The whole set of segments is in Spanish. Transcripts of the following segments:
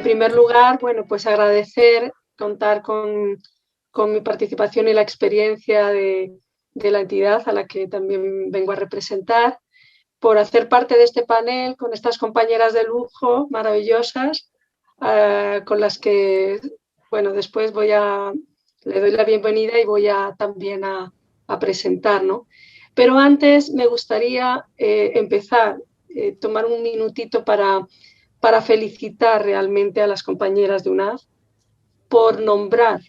primer lugar, bueno, pues agradecer, contar con mi participación y la experiencia de la entidad a la que también vengo a representar, por hacer parte de este panel con estas compañeras de lujo maravillosas, con las que, bueno, después le doy la bienvenida y voy también a presentar, ¿no? Pero antes me gustaría empezar, tomar un minutito para felicitar realmente a las compañeras de UNAV por nombrar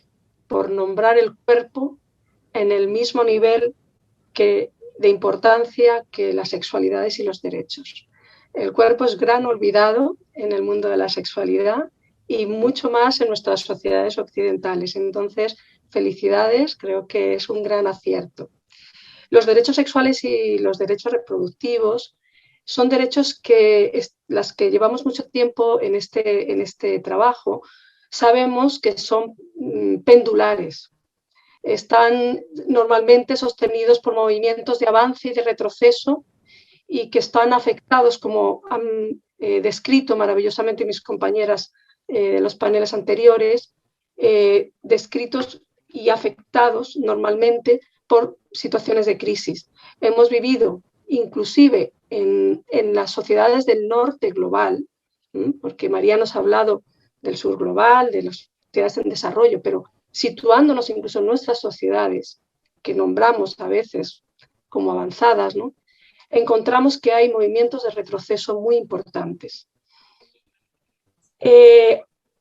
el cuerpo en el mismo nivel de importancia que las sexualidades y los derechos. El cuerpo es gran olvidado en el mundo de la sexualidad y mucho más en nuestras sociedades occidentales. Entonces, felicidades, creo que es un gran acierto. Los derechos sexuales y los derechos reproductivos son derechos que las que llevamos mucho tiempo en este trabajo sabemos que son pendulares. Están normalmente sostenidos por movimientos de avance y de retroceso y que están afectados, como han descrito maravillosamente mis compañeras de los paneles anteriores, descritos y afectados normalmente por situaciones de crisis. Hemos vivido inclusive en las sociedades del norte global, porque María nos ha hablado del sur global, de las sociedades en desarrollo, pero situándonos incluso en nuestras sociedades, que nombramos a veces como avanzadas, ¿no? Encontramos que hay movimientos de retroceso muy importantes.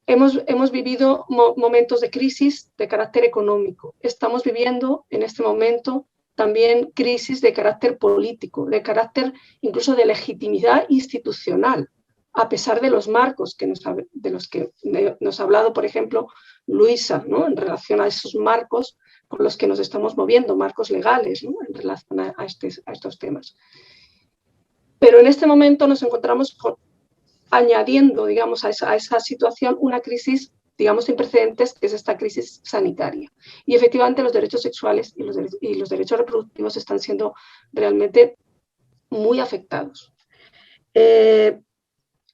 Hemos vivido momentos de crisis de carácter económico. Estamos viviendo en este momento también crisis de carácter político, de carácter incluso de legitimidad institucional, a pesar de los marcos de los que nos ha hablado, por ejemplo, Luisa, ¿no? En relación a esos marcos con los que nos estamos moviendo, marcos legales, ¿no? En relación a estos temas. Pero en este momento nos encontramos añadiendo, digamos, a esa situación una crisis, digamos, sin precedentes, que es esta crisis sanitaria. Y efectivamente los derechos sexuales y los derechos reproductivos están siendo realmente muy afectados.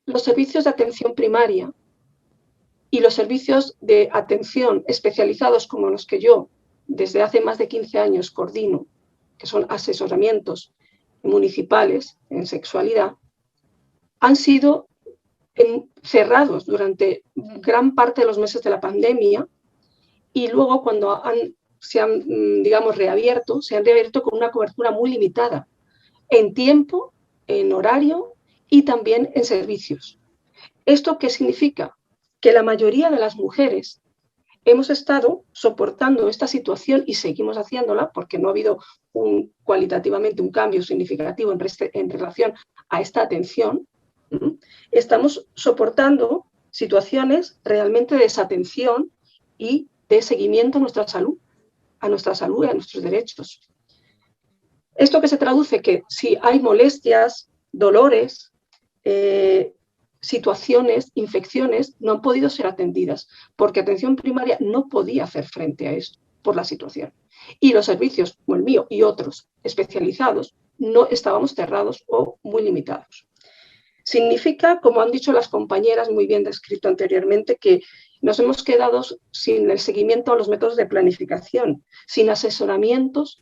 Los servicios de atención primaria y los servicios de atención especializados como los que yo desde hace más de 15 años coordino, que son asesoramientos municipales en sexualidad, han sido cerrados durante gran parte de los meses de la pandemia y luego cuando se han, digamos, reabierto, se han reabierto con una cobertura muy limitada en tiempo, en horario y también en servicios. ¿Esto qué significa? Que la mayoría de las mujeres hemos estado soportando esta situación y seguimos haciéndola porque no ha habido cualitativamente un cambio significativo en relación a esta atención. Estamos soportando situaciones realmente de desatención y de seguimiento a nuestra salud y a nuestros derechos. Esto que se traduce que si hay molestias, dolores, situaciones, infecciones, no han podido ser atendidas porque atención primaria no podía hacer frente a esto por la situación. Y los servicios, como el mío y otros especializados, no estábamos cerrados o muy limitados. Significa, como han dicho las compañeras, muy bien descrito anteriormente, que nos hemos quedado sin el seguimiento a los métodos de planificación, sin asesoramientos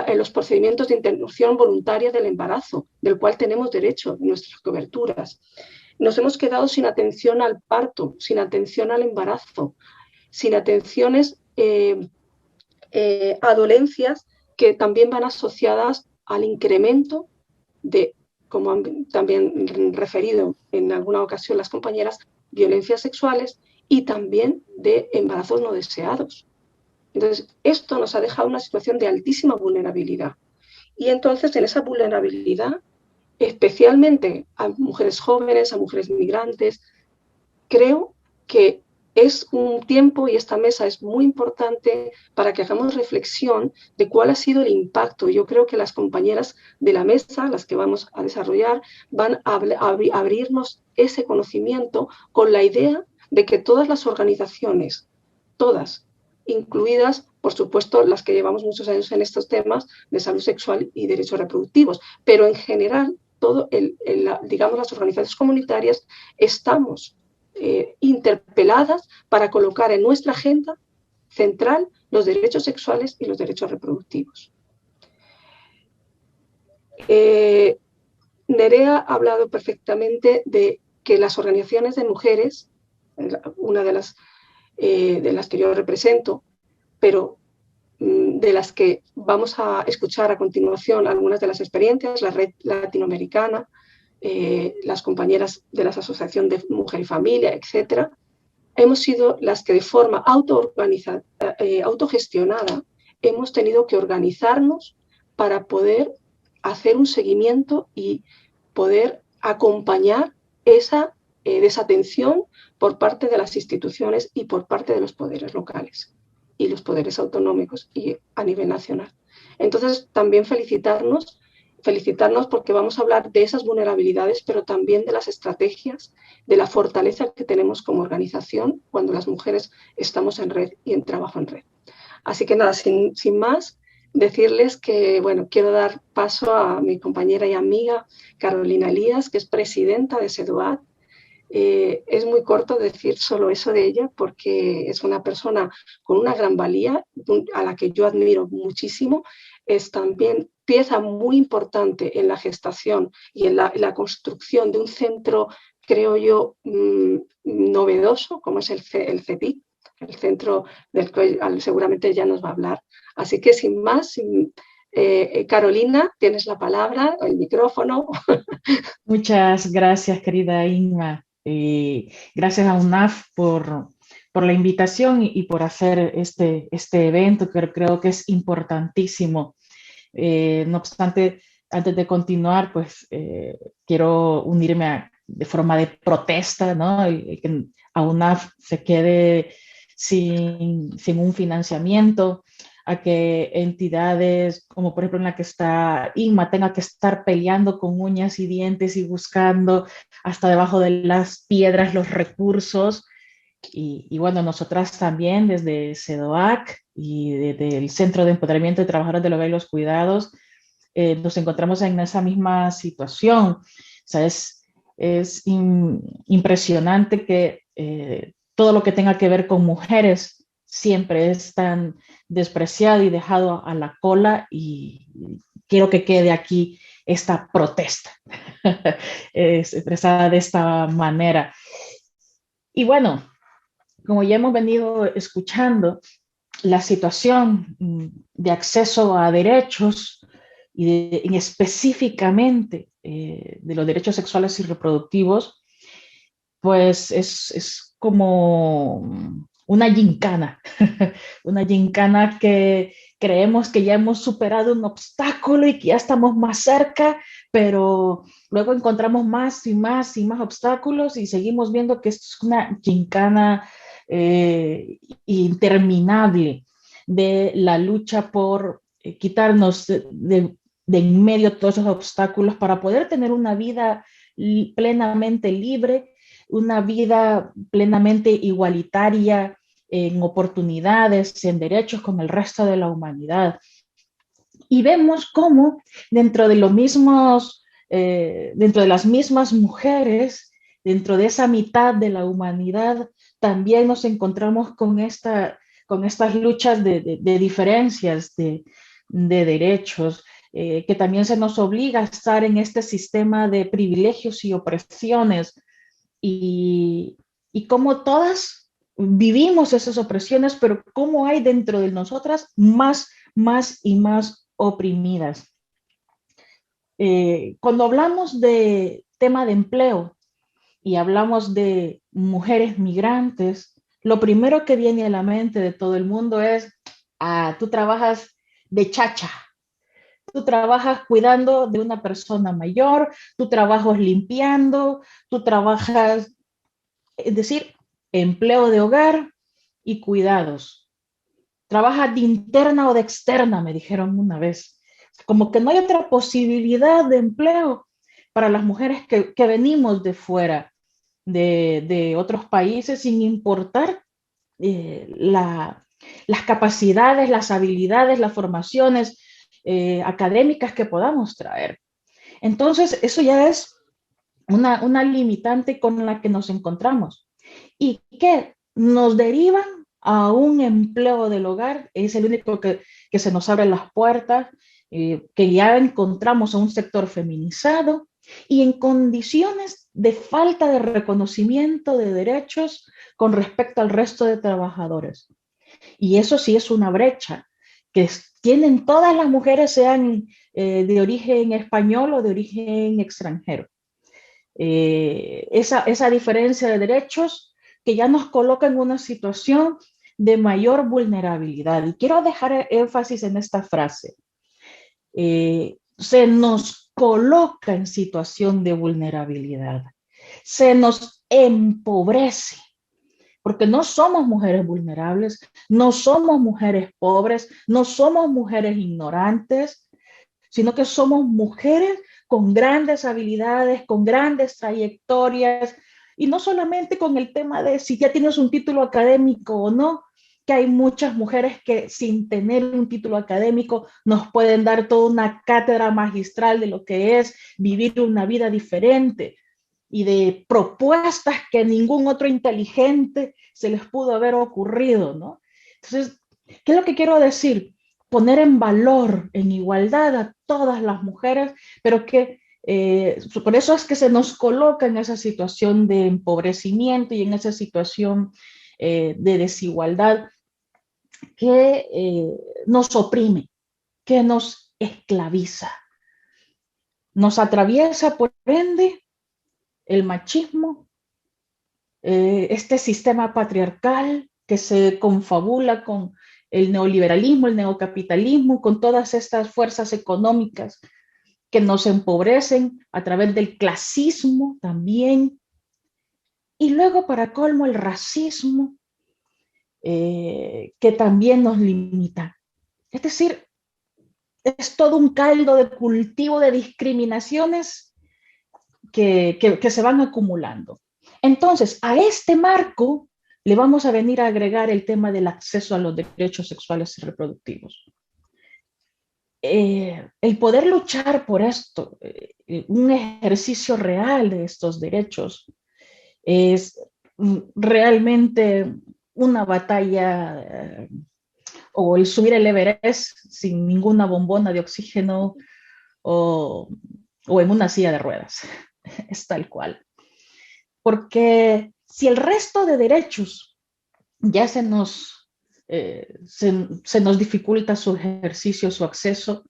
en los procedimientos de interrupción voluntaria del embarazo, del cual tenemos derecho en nuestras coberturas. Nos hemos quedado sin atención al parto, sin atención al embarazo, sin atenciones a dolencias que también van asociadas al incremento de, como han también referido en alguna ocasión las compañeras, violencias sexuales y también de embarazos no deseados. Entonces, esto nos ha dejado una situación de altísima vulnerabilidad. Y entonces, en esa vulnerabilidad, especialmente a mujeres jóvenes, a mujeres migrantes, creo que es un tiempo y esta mesa es muy importante para que hagamos reflexión de cuál ha sido el impacto. Yo creo que las compañeras de la mesa, las que vamos a desarrollar, van a abrirnos ese conocimiento con la idea de que todas las organizaciones, todas, incluidas, por supuesto, las que llevamos muchos años en estos temas de salud sexual y derechos reproductivos, pero en general, digamos, las organizaciones comunitarias estamos interpeladas para colocar en nuestra agenda central los derechos sexuales y los derechos reproductivos. Nerea ha hablado perfectamente de que las organizaciones de mujeres, una de las que yo represento, pero de las que vamos a escuchar a continuación algunas de las experiencias, la Red Latinoamericana, las compañeras de la Asociación de Mujer y Familia, etcétera, hemos sido las que de forma autogestionada hemos tenido que organizarnos para poder hacer un seguimiento y poder acompañar esa desatención por parte de las instituciones y por parte de los poderes locales y los poderes autonómicos y a nivel nacional. Entonces, también felicitarnos porque vamos a hablar de esas vulnerabilidades, pero también de las estrategias, de la fortaleza que tenemos como organización cuando las mujeres estamos en red y en trabajo en red. Así que nada, sin más, decirles que, bueno, quiero dar paso a mi compañera y amiga Carolina Elías, que es presidenta de SEDUAD. Es muy corto decir solo eso de ella porque es una persona con una gran valía a la que yo admiro muchísimo. Es también pieza muy importante en la gestación y en la construcción de un centro, creo yo, novedoso, como es el CETIC, el centro del que seguramente ella nos va a hablar. Así que sin más, Carolina, tienes la palabra, el micrófono. Muchas gracias, querida Inma. Gracias a UNAF por la invitación y por hacer este evento que creo que es importantísimo. No obstante, antes de continuar, pues quiero unirme de forma de protesta, ¿no? Que a UNAF se quede sin un financiamiento, a que entidades como por ejemplo en la que está Inma tenga que estar peleando con uñas y dientes y buscando hasta debajo de las piedras los recursos. Y bueno, nosotras también desde CEDOAC y desde el Centro de Empoderamiento de Trabajadores del Hogar y los Cuidados nos encontramos en esa misma situación. O sea, es impresionante que todo lo que tenga que ver con mujeres siempre es tan despreciado y dejado a la cola, y quiero que quede aquí esta protesta expresada de esta manera. Y bueno, como ya hemos venido escuchando, la situación de acceso a derechos y específicamente de los derechos sexuales y reproductivos, pues es como una gincana, una gincana que creemos que ya hemos superado un obstáculo y que ya estamos más cerca, pero luego encontramos más y más y más obstáculos y seguimos viendo que esto es una gincana interminable de la lucha por quitarnos de en medio todos esos obstáculos para poder tener una vida plenamente libre, una vida plenamente igualitaria en oportunidades, en derechos con el resto de la humanidad. Y vemos cómo dentro de los mismos, dentro de las mismas mujeres, dentro de esa mitad de la humanidad, también nos encontramos con estas luchas de diferencias de derechos, que también se nos obliga a estar en este sistema de privilegios y opresiones, y cómo todas vivimos esas opresiones, pero cómo hay dentro de nosotras más y más oprimidas. Cuando hablamos de tema de empleo y hablamos de mujeres migrantes, lo primero que viene a la mente de todo el mundo es, tú trabajas de chacha, tú trabajas cuidando de una persona mayor, tú trabajas limpiando, tú trabajas, es decir, empleo de hogar y cuidados. Trabajas de interna o de externa, me dijeron una vez. Como que no hay otra posibilidad de empleo para las mujeres que venimos de fuera, de otros países, sin importar las capacidades, las habilidades, las formaciones académicas que podamos traer. Entonces, eso ya es una limitante con la que nos encontramos. y que nos derivan a un empleo del hogar. Es el único que se nos abre las puertas, que ya encontramos a un sector feminizado y en condiciones de falta de reconocimiento de derechos con respecto al resto de trabajadores. Y eso sí es una brecha que tienen todas las mujeres, sean de origen español o de origen extranjero. Esa diferencia de derechos que ya nos coloca en una situación de mayor vulnerabilidad. Y quiero dejar énfasis en esta frase. Se nos coloca en situación de vulnerabilidad. Se nos empobrece. Porque no somos mujeres vulnerables, no somos mujeres pobres, no somos mujeres ignorantes, sino que somos mujeres con grandes habilidades, con grandes trayectorias, y no solamente con el tema de si ya tienes un título académico o no, que hay muchas mujeres que sin tener un título académico nos pueden dar toda una cátedra magistral de lo que es vivir una vida diferente y de propuestas que ningún otro inteligente se les pudo haber ocurrido, ¿no? Entonces, ¿qué es lo que quiero decir? Poner en valor, en igualdad a todas las mujeres, pero que por eso es que se nos coloca en esa situación de empobrecimiento y en esa situación de desigualdad que nos oprime, que nos esclaviza, nos atraviesa, por ende, el machismo, este sistema patriarcal que se confabula con el neoliberalismo, el neocapitalismo, con todas estas fuerzas económicas que nos empobrecen a través del clasismo también. Y luego, para colmo, el racismo, que también nos limita. Es decir, es todo un caldo de cultivo de discriminaciones que se van acumulando. Entonces, a este marco le vamos a venir a agregar el tema del acceso a los derechos sexuales y reproductivos. El poder luchar por esto, un ejercicio real de estos derechos, es realmente una batalla, o el subir el Everest sin ninguna bombona de oxígeno o en una silla de ruedas. Es tal cual. Porque si el resto de derechos ya se nos dificulta su ejercicio, su acceso,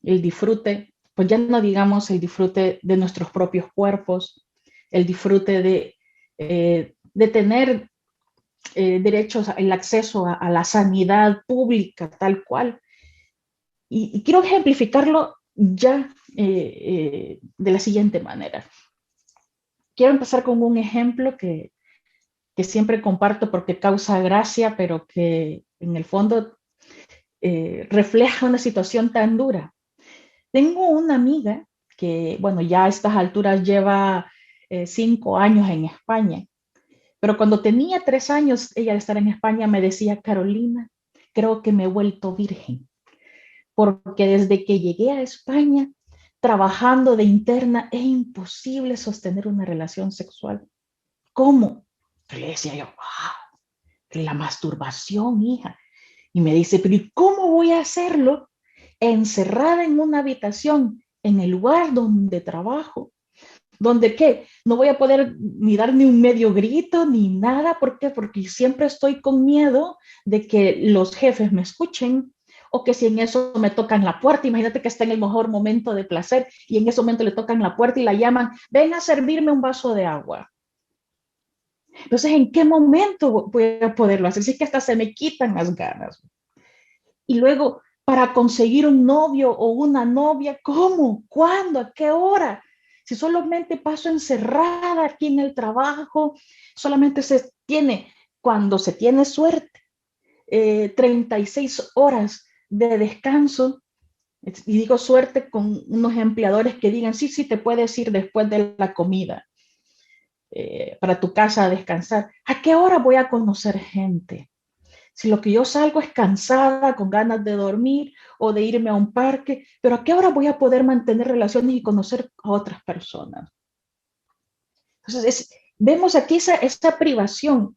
el disfrute, pues ya no digamos el disfrute de nuestros propios cuerpos, el disfrute de tener derechos, el acceso a la sanidad pública tal cual. Y quiero ejemplificarlo ya de la siguiente manera. Quiero empezar con un ejemplo que siempre comparto porque causa gracia, pero que en el fondo refleja una situación tan dura. Tengo una amiga que, bueno, ya a estas alturas lleva 5 años en España, pero cuando tenía 3 años ella de estar en España me decía: Carolina, creo que me he vuelto virgen, porque desde que llegué a España, trabajando de interna, es imposible sostener una relación sexual. ¿Cómo? Le decía yo: wow, la masturbación, hija. Y me dice: pero ¿y cómo voy a hacerlo encerrada en una habitación, en el lugar donde trabajo? ¿Donde qué? No voy a poder ni dar ni un medio grito ni nada. ¿Por qué? Porque siempre estoy con miedo de que los jefes me escuchen, o que si en eso me tocan la puerta, imagínate que está en el mejor momento de placer y en ese momento le tocan la puerta y la llaman: ven a servirme un vaso de agua. Entonces, ¿en qué momento voy a poderlo hacer? Si es que hasta se me quitan las ganas. Y luego, para conseguir un novio o una novia, ¿cómo? ¿Cuándo? ¿A qué hora? Si solamente paso encerrada aquí en el trabajo, solamente se tiene, cuando se tiene suerte, 36 horas de descanso. Y digo suerte con unos empleadores que digan: sí, sí, te puedes ir después de la comida para tu casa a descansar. ¿A qué hora voy a conocer gente? Si lo que yo salgo es cansada, con ganas de dormir o de irme a un parque, pero ¿a qué hora voy a poder mantener relaciones y conocer a otras personas? Entonces, vemos aquí esa privación.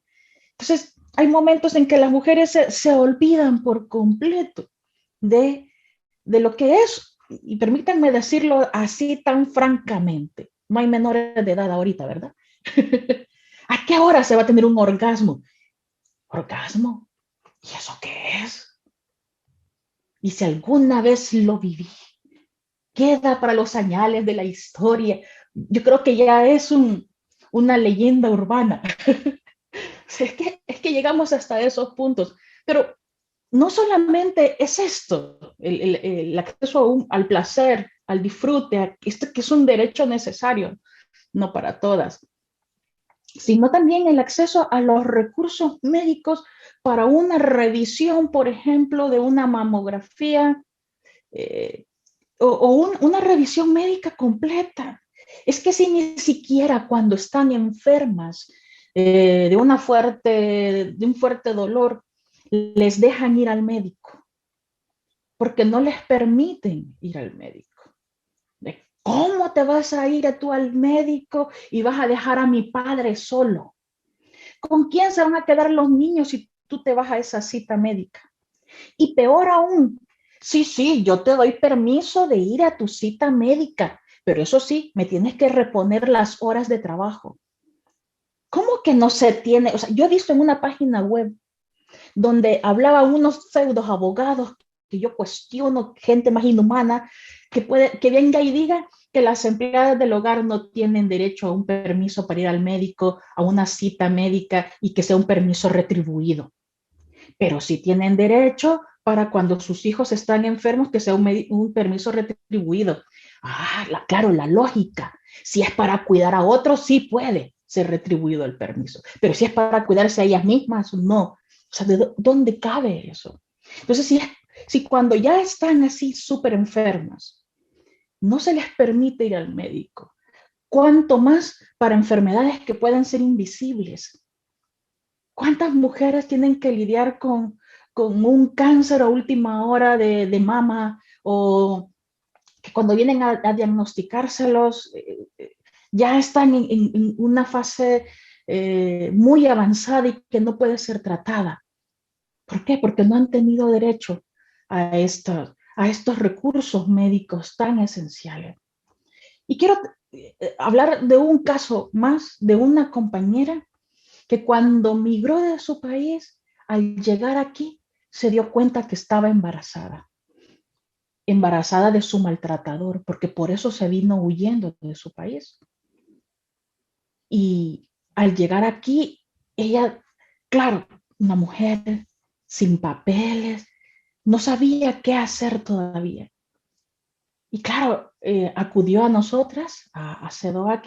Entonces, hay momentos en que las mujeres se olvidan por completo de lo que es, y permítanme decirlo así tan francamente, no hay menores de edad ahorita, ¿verdad? ¿A qué hora se va a tener un orgasmo? ¿Orgasmo? ¿Y eso qué es? Y si alguna vez lo viví, queda para los añales de la historia. Yo creo que ya es una leyenda urbana. Es que llegamos hasta esos puntos, pero no solamente es esto, el acceso al placer, al disfrute, esto que es un derecho necesario, no para todas, sino también el acceso a los recursos médicos para una revisión, por ejemplo, de una mamografía eh, una revisión médica completa. Es que si ni siquiera cuando están enfermas de un fuerte dolor, les dejan ir al médico, porque no les permiten ir al médico. ¿Cómo te vas a ir tú al médico y vas a dejar a mi padre solo? ¿Con quién se van a quedar los niños si tú te vas a esa cita médica? Y peor aún, sí, yo te doy permiso de ir a tu cita médica, pero eso sí, me tienes que reponer las horas de trabajo. ¿Cómo que no se tiene? O sea, yo he visto en una página web donde hablaba unos pseudos abogados que yo cuestiono, gente más inhumana, que venga y diga que las empleadas del hogar no tienen derecho a un permiso para ir al médico, a una cita médica y que sea un permiso retribuido. Pero sí tienen derecho para cuando sus hijos están enfermos que sea un permiso retribuido. Claro, la lógica. Si es para cuidar a otros, sí puede ser retribuido el permiso. Pero si es para cuidarse a ellas mismas, no. O sea, ¿de dónde cabe eso? Entonces, si cuando ya están así súper enfermas, no se les permite ir al médico, cuánto más para enfermedades que pueden ser invisibles. ¿Cuántas mujeres tienen que lidiar con un cáncer a última hora de mama o que cuando vienen a diagnosticárselos ya están en una fase muy avanzada y que no puede ser tratada? ¿Por qué? Porque no han tenido derecho a estos recursos médicos tan esenciales. Y quiero hablar de un caso más de una compañera que cuando migró de su país, al llegar aquí, se dio cuenta que estaba embarazada de su maltratador, porque por eso se vino huyendo de su país. Y al llegar aquí, ella, claro, una mujer sin papeles, no sabía qué hacer todavía. Y claro, acudió a nosotras, a CEDOAC,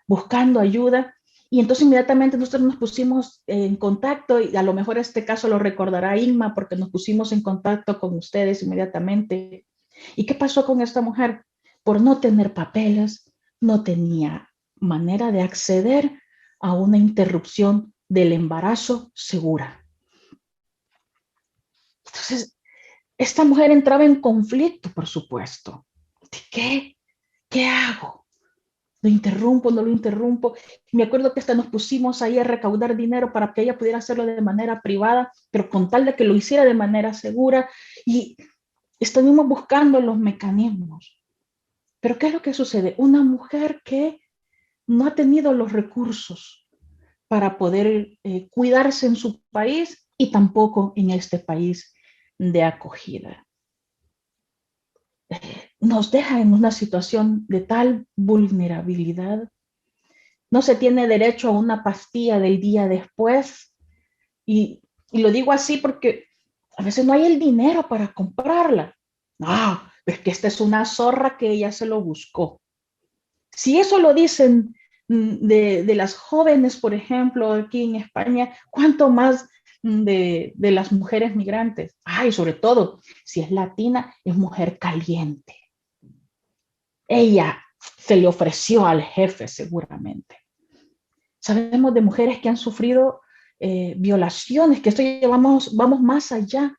buscando ayuda. Y entonces inmediatamente nosotros nos pusimos en contacto, y a lo mejor este caso lo recordará Inma, porque nos pusimos en contacto con ustedes inmediatamente. ¿Y qué pasó con esta mujer? Por no tener papeles, no tenía manera de acceder a una interrupción del embarazo segura. Entonces, esta mujer entraba en conflicto, por supuesto. ¿Qué? ¿Qué hago? ¿Lo interrumpo? ¿No lo interrumpo? Me acuerdo que hasta nos pusimos ahí a recaudar dinero para que ella pudiera hacerlo de manera privada, pero con tal de que lo hiciera de manera segura. Y estuvimos buscando los mecanismos. Pero ¿qué es lo que sucede? Una mujer que no ha tenido los recursos para poder cuidarse en su país y tampoco en este país de acogida. Nos deja en una situación de tal vulnerabilidad. No se tiene derecho a una pastilla del día después. Y lo digo así porque a veces no hay el dinero para comprarla. No, es que esta es una zorra que ella se lo buscó. Si eso lo dicen de las jóvenes, por ejemplo, aquí en España, ¿cuánto más de las mujeres migrantes? Y sobre todo, si es latina, es mujer caliente. Ella se le ofreció al jefe seguramente. Sabemos de mujeres que han sufrido violaciones, que esto vamos más allá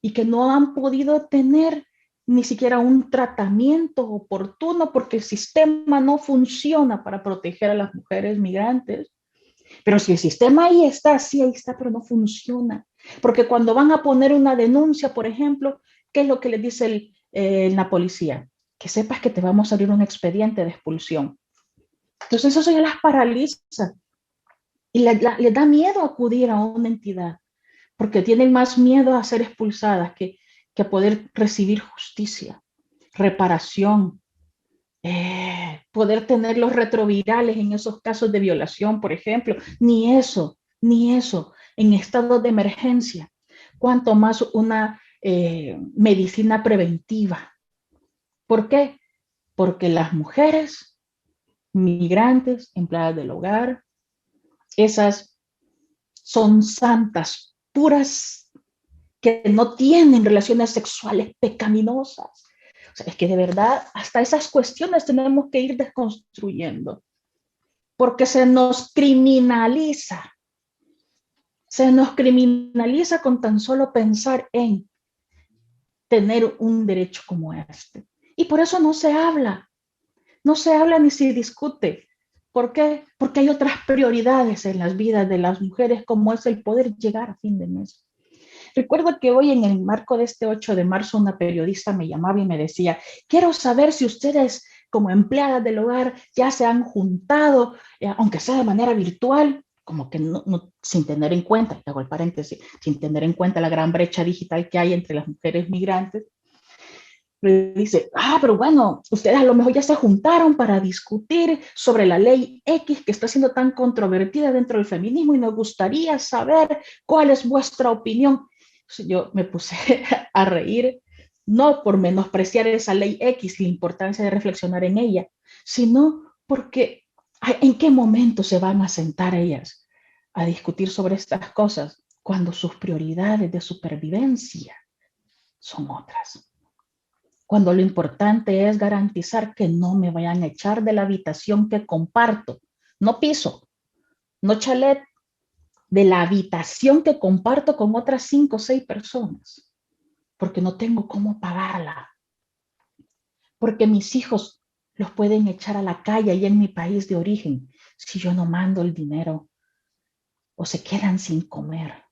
y que no han podido tener ni siquiera un tratamiento oportuno porque el sistema no funciona para proteger a las mujeres migrantes Pero si el sistema ahí está, sí, ahí está, pero no funciona. Porque cuando van a poner una denuncia, por ejemplo, ¿qué es lo que le dice la policía? Que sepas que te vamos a abrir un expediente de expulsión. Entonces eso ya las paraliza y les da miedo acudir a una entidad, porque tienen más miedo a ser expulsadas que a poder recibir justicia, reparación, poder tener los retrovirales en esos casos de violación, por ejemplo. Ni eso, en estado de emergencia. Cuanto más una medicina preventiva. ¿Por qué? Porque las mujeres migrantes, empleadas del hogar, esas son santas, puras, que no tienen relaciones sexuales pecaminosas. O sea, es que de verdad, hasta esas cuestiones tenemos que ir desconstruyendo, porque se nos criminaliza con tan solo pensar en tener un derecho como este. Y por eso no se habla ni se discute. ¿Por qué? Porque hay otras prioridades en las vidas de las mujeres, como es el poder llegar a fin de mes. Recuerdo que hoy en el marco de este 8 de marzo una periodista me llamaba y me decía, quiero saber si ustedes como empleadas del hogar ya se han juntado, aunque sea de manera virtual, como que sin tener en cuenta, hago el paréntesis, sin tener en cuenta la gran brecha digital que hay entre las mujeres migrantes. Me dice, pero bueno, ustedes a lo mejor ya se juntaron para discutir sobre la ley X que está siendo tan controvertida dentro del feminismo y nos gustaría saber cuál es vuestra opinión. Yo me puse a reír, no por menospreciar esa ley X y la importancia de reflexionar en ella, sino porque ¿en qué momento se van a sentar ellas a discutir sobre estas cosas cuando sus prioridades de supervivencia son otras? Cuando lo importante es garantizar que no me vayan a echar de la habitación que comparto, no piso, no chalet, de la habitación que comparto con otras 5 o 6 personas, porque no tengo cómo pagarla, porque mis hijos los pueden echar a la calle ahí en mi país de origen si yo no mando el dinero o se quedan sin comer.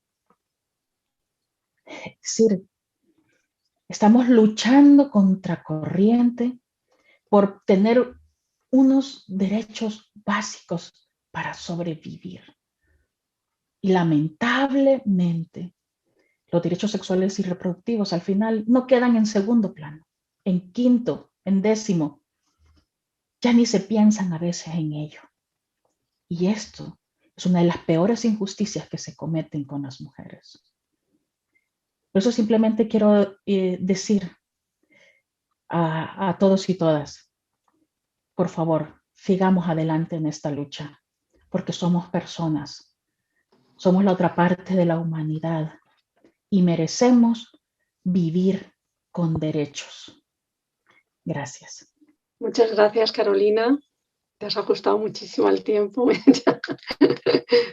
Es decir, estamos luchando contra corriente por tener unos derechos básicos para sobrevivir. Y lamentablemente, los derechos sexuales y reproductivos al final no quedan en segundo plano, en quinto, en décimo. Ya ni se piensan a veces en ello. Y esto es una de las peores injusticias que se cometen con las mujeres. Por eso simplemente quiero decir a todos y todas, por favor, sigamos adelante en esta lucha, porque somos personas, somos la otra parte de la humanidad y merecemos vivir con derechos. Gracias. Muchas gracias, Carolina. Te has ajustado muchísimo al tiempo.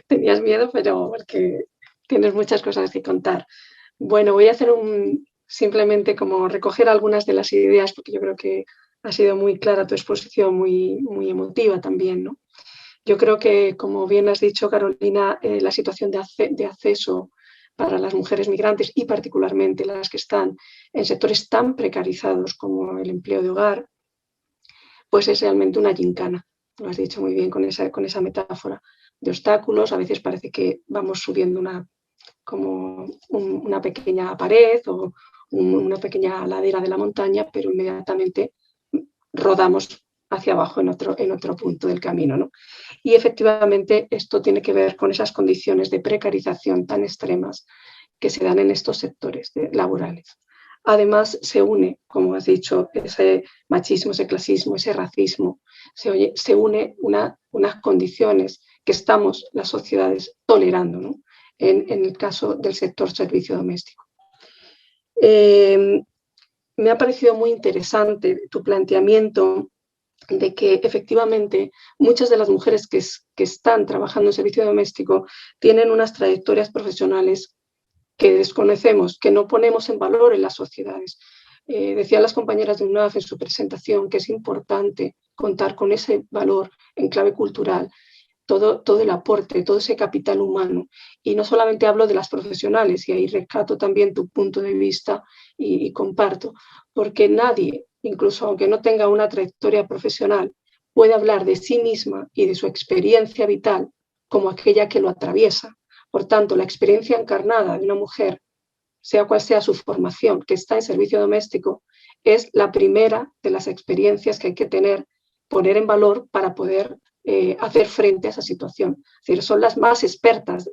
Tenías miedo, pero porque tienes muchas cosas que contar. Bueno, voy a hacer simplemente como recoger algunas de las ideas, porque yo creo que ha sido muy clara tu exposición, muy, muy emotiva también, ¿no? Yo creo que, como bien has dicho, Carolina, la situación de acceso para las mujeres migrantes y particularmente las que están en sectores tan precarizados como el empleo de hogar, pues es realmente una gincana. Lo has dicho muy bien con esa metáfora de obstáculos. A veces parece que vamos subiendo una pequeña pared o una pequeña ladera de la montaña, pero inmediatamente rodamos hacia abajo en otro punto del camino, ¿no? Y efectivamente esto tiene que ver con esas condiciones de precarización tan extremas que se dan en estos sectores laborales. Además, se une, como has dicho, ese machismo, ese clasismo, ese racismo, se une unas condiciones que estamos las sociedades tolerando, ¿no? En el caso del sector servicio doméstico. Me ha parecido muy interesante tu planteamiento de que efectivamente muchas de las mujeres que están trabajando en servicio doméstico tienen unas trayectorias profesionales que desconocemos, que no ponemos en valor en las sociedades. Decían las compañeras de UNAF en su presentación que es importante contar con ese valor en clave cultural, todo el aporte, todo ese capital humano. Y no solamente hablo de las profesionales, y ahí rescato también tu punto de vista y comparto, porque nadie, incluso aunque no tenga una trayectoria profesional, puede hablar de sí misma y de su experiencia vital como aquella que lo atraviesa. Por tanto, la experiencia encarnada de una mujer, sea cual sea su formación, que está en servicio doméstico, es la primera de las experiencias que hay que poner en valor para poder hacer frente a esa situación. Es decir, son las más expertas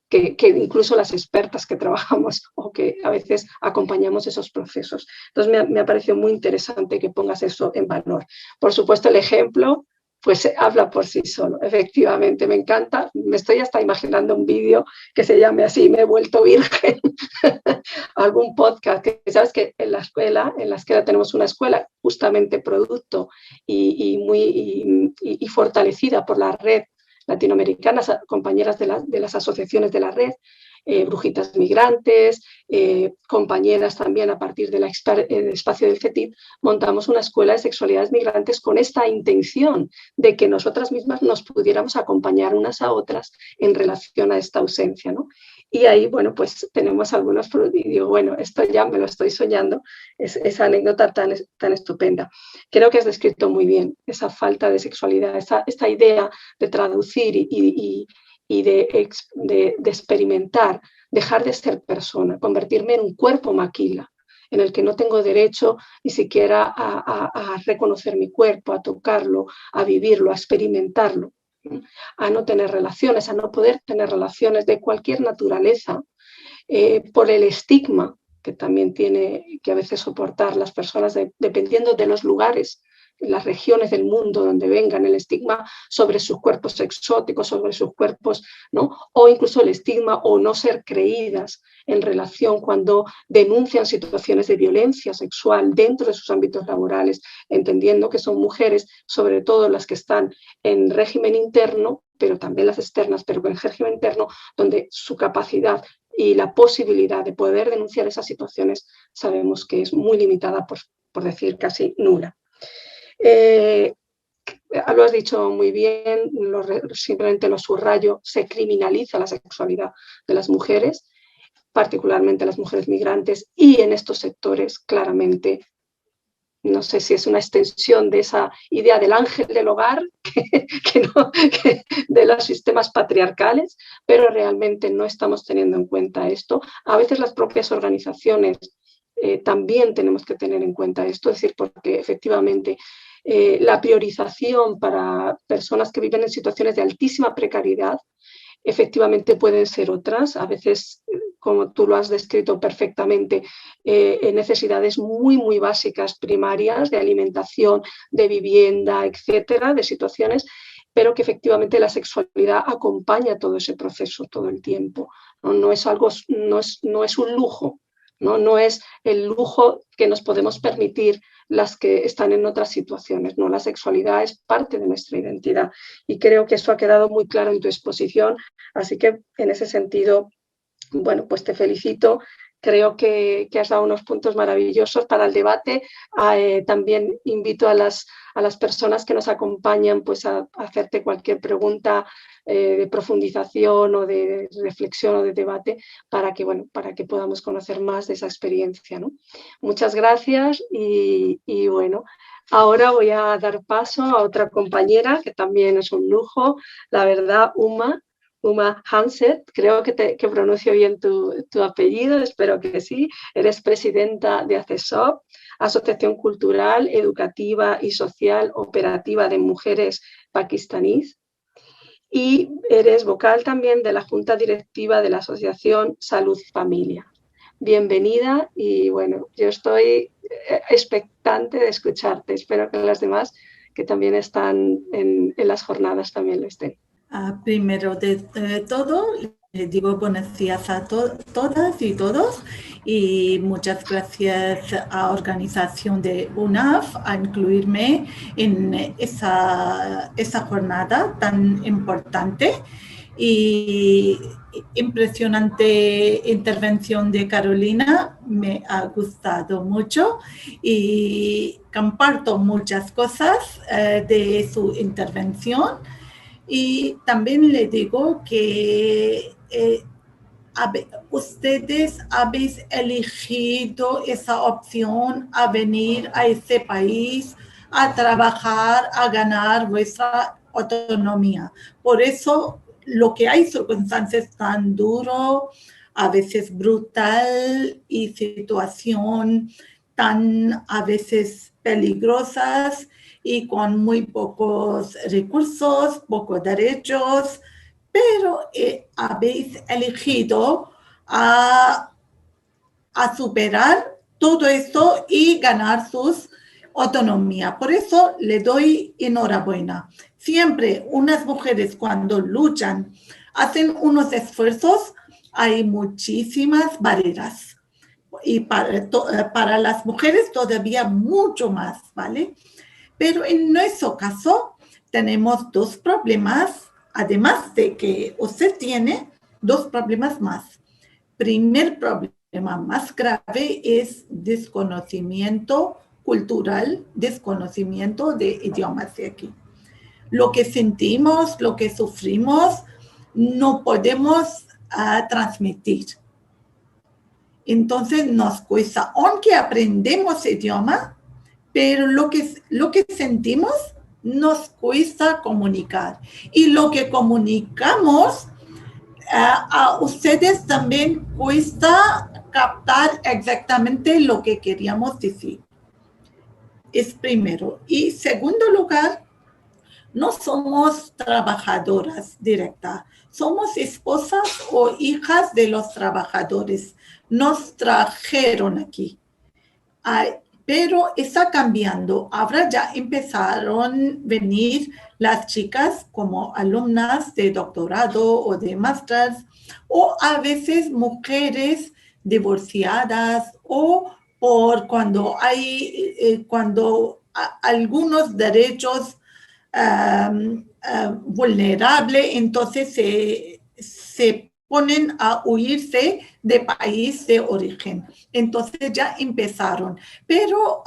que incluso las expertas que trabajamos o que a veces acompañamos esos procesos. Entonces me ha parecido muy interesante que pongas eso en valor. Por supuesto, el ejemplo pues habla por sí solo. Efectivamente, me encanta. Me estoy hasta imaginando un vídeo que se llame así, me he vuelto virgen. Algún podcast, que sabes que en la escuela tenemos una escuela justamente producto y fortalecida por la red latinoamericanas, compañeras de las asociaciones de la red, Brujitas Migrantes, compañeras también a partir del espacio del CETIP, montamos una escuela de sexualidades migrantes con esta intención de que nosotras mismas nos pudiéramos acompañar unas a otras en relación a esta ausencia, ¿no? Y ahí, bueno, pues tenemos algunos, y digo, bueno, esto ya me lo estoy soñando, esa anécdota tan estupenda. Creo que has descrito muy bien esa falta de sexualidad, esta idea de traducir y de experimentar, dejar de ser persona, convertirme en un cuerpo maquila, en el que no tengo derecho ni siquiera a reconocer mi cuerpo, a tocarlo, a vivirlo, a experimentarlo, a no tener relaciones, a no poder tener relaciones de cualquier naturaleza, por el estigma que también tiene que a veces soportar las personas dependiendo de los lugares, las regiones del mundo donde vengan, el estigma sobre sus cuerpos exóticos, sobre sus cuerpos, ¿no? O incluso el estigma o no ser creídas en relación cuando denuncian situaciones de violencia sexual dentro de sus ámbitos laborales, entendiendo que son mujeres, sobre todo las que están en régimen interno, pero también las externas, pero con el régimen interno, donde su capacidad y la posibilidad de poder denunciar esas situaciones sabemos que es muy limitada, por decir casi nula. Lo has dicho muy bien, simplemente lo subrayo, se criminaliza la sexualidad de las mujeres, particularmente las mujeres migrantes, y en estos sectores claramente, no sé si es una extensión de esa idea del ángel del hogar, que de los sistemas patriarcales, pero realmente no estamos teniendo en cuenta esto. A veces las propias organizaciones también tenemos que tener en cuenta esto, es decir, porque efectivamente la priorización para personas que viven en situaciones de altísima precariedad efectivamente pueden ser otras, a veces, como tú lo has descrito perfectamente, necesidades muy, muy básicas, primarias, de alimentación, de vivienda, etcétera, de situaciones, pero que efectivamente la sexualidad acompaña todo ese proceso todo el tiempo. No es algo, no es un lujo, no es el lujo que nos podemos permitir las que están en otras situaciones. No, la sexualidad es parte de nuestra identidad y creo que eso ha quedado muy claro en tu exposición, así que en ese sentido, bueno, pues te felicito. Creo que has dado unos puntos maravillosos para el debate. También invito a las personas que nos acompañan pues a hacerte cualquier pregunta de profundización o de reflexión o de debate para que podamos conocer más de esa experiencia, ¿no? Muchas gracias y bueno, ahora voy a dar paso a otra compañera que también es un lujo, la verdad, Uma Hanset, creo que pronuncio bien tu apellido, espero que sí. Eres presidenta de ACESOP, Asociación Cultural, Educativa y Social Operativa de Mujeres Pakistaníes, y eres vocal también de la Junta Directiva de la Asociación Salud Familia. Bienvenida y bueno, yo estoy expectante de escucharte. Espero que las demás que también están en las jornadas también lo estén. Primero de todo, les digo buenos días a todas y todos y muchas gracias a la organización de UNAF a incluirme en esa jornada tan importante y impresionante intervención de Carolina, me ha gustado mucho y comparto muchas cosas de su intervención. Y también le digo que ustedes habéis elegido esa opción a venir a ese país, a trabajar, a ganar vuestra autonomía. Por eso lo que hay circunstancias tan duro, a veces brutal y situación tan a veces peligrosas y con muy pocos recursos, pocos derechos, pero habéis elegido a superar todo esto y ganar sus autonomía. Por eso le doy enhorabuena. Siempre unas mujeres cuando luchan, hacen unos esfuerzos, hay muchísimas barreras. Y para las mujeres todavía mucho más, ¿vale? Pero en nuestro caso tenemos dos problemas, además de que usted tiene dos problemas más. Primer problema más grave es desconocimiento cultural, desconocimiento de idiomas de aquí. Lo que sentimos, lo que sufrimos, no podemos transmitir. Entonces nos cuesta, aunque aprendemos idioma, pero lo que sentimos nos cuesta comunicar. Y lo que comunicamos, a ustedes también cuesta captar exactamente lo que queríamos decir. Es primero. Y segundo lugar, no somos trabajadoras directas, somos esposas o hijas de los trabajadores. Nos trajeron aquí. Pero está cambiando. Ahora ya empezaron a venir las chicas como alumnas de doctorado o de máster, o a veces mujeres divorciadas o por cuando hay algunos derechos vulnerables, entonces se ponen a huirse de país de origen. Entonces ya empezaron. Pero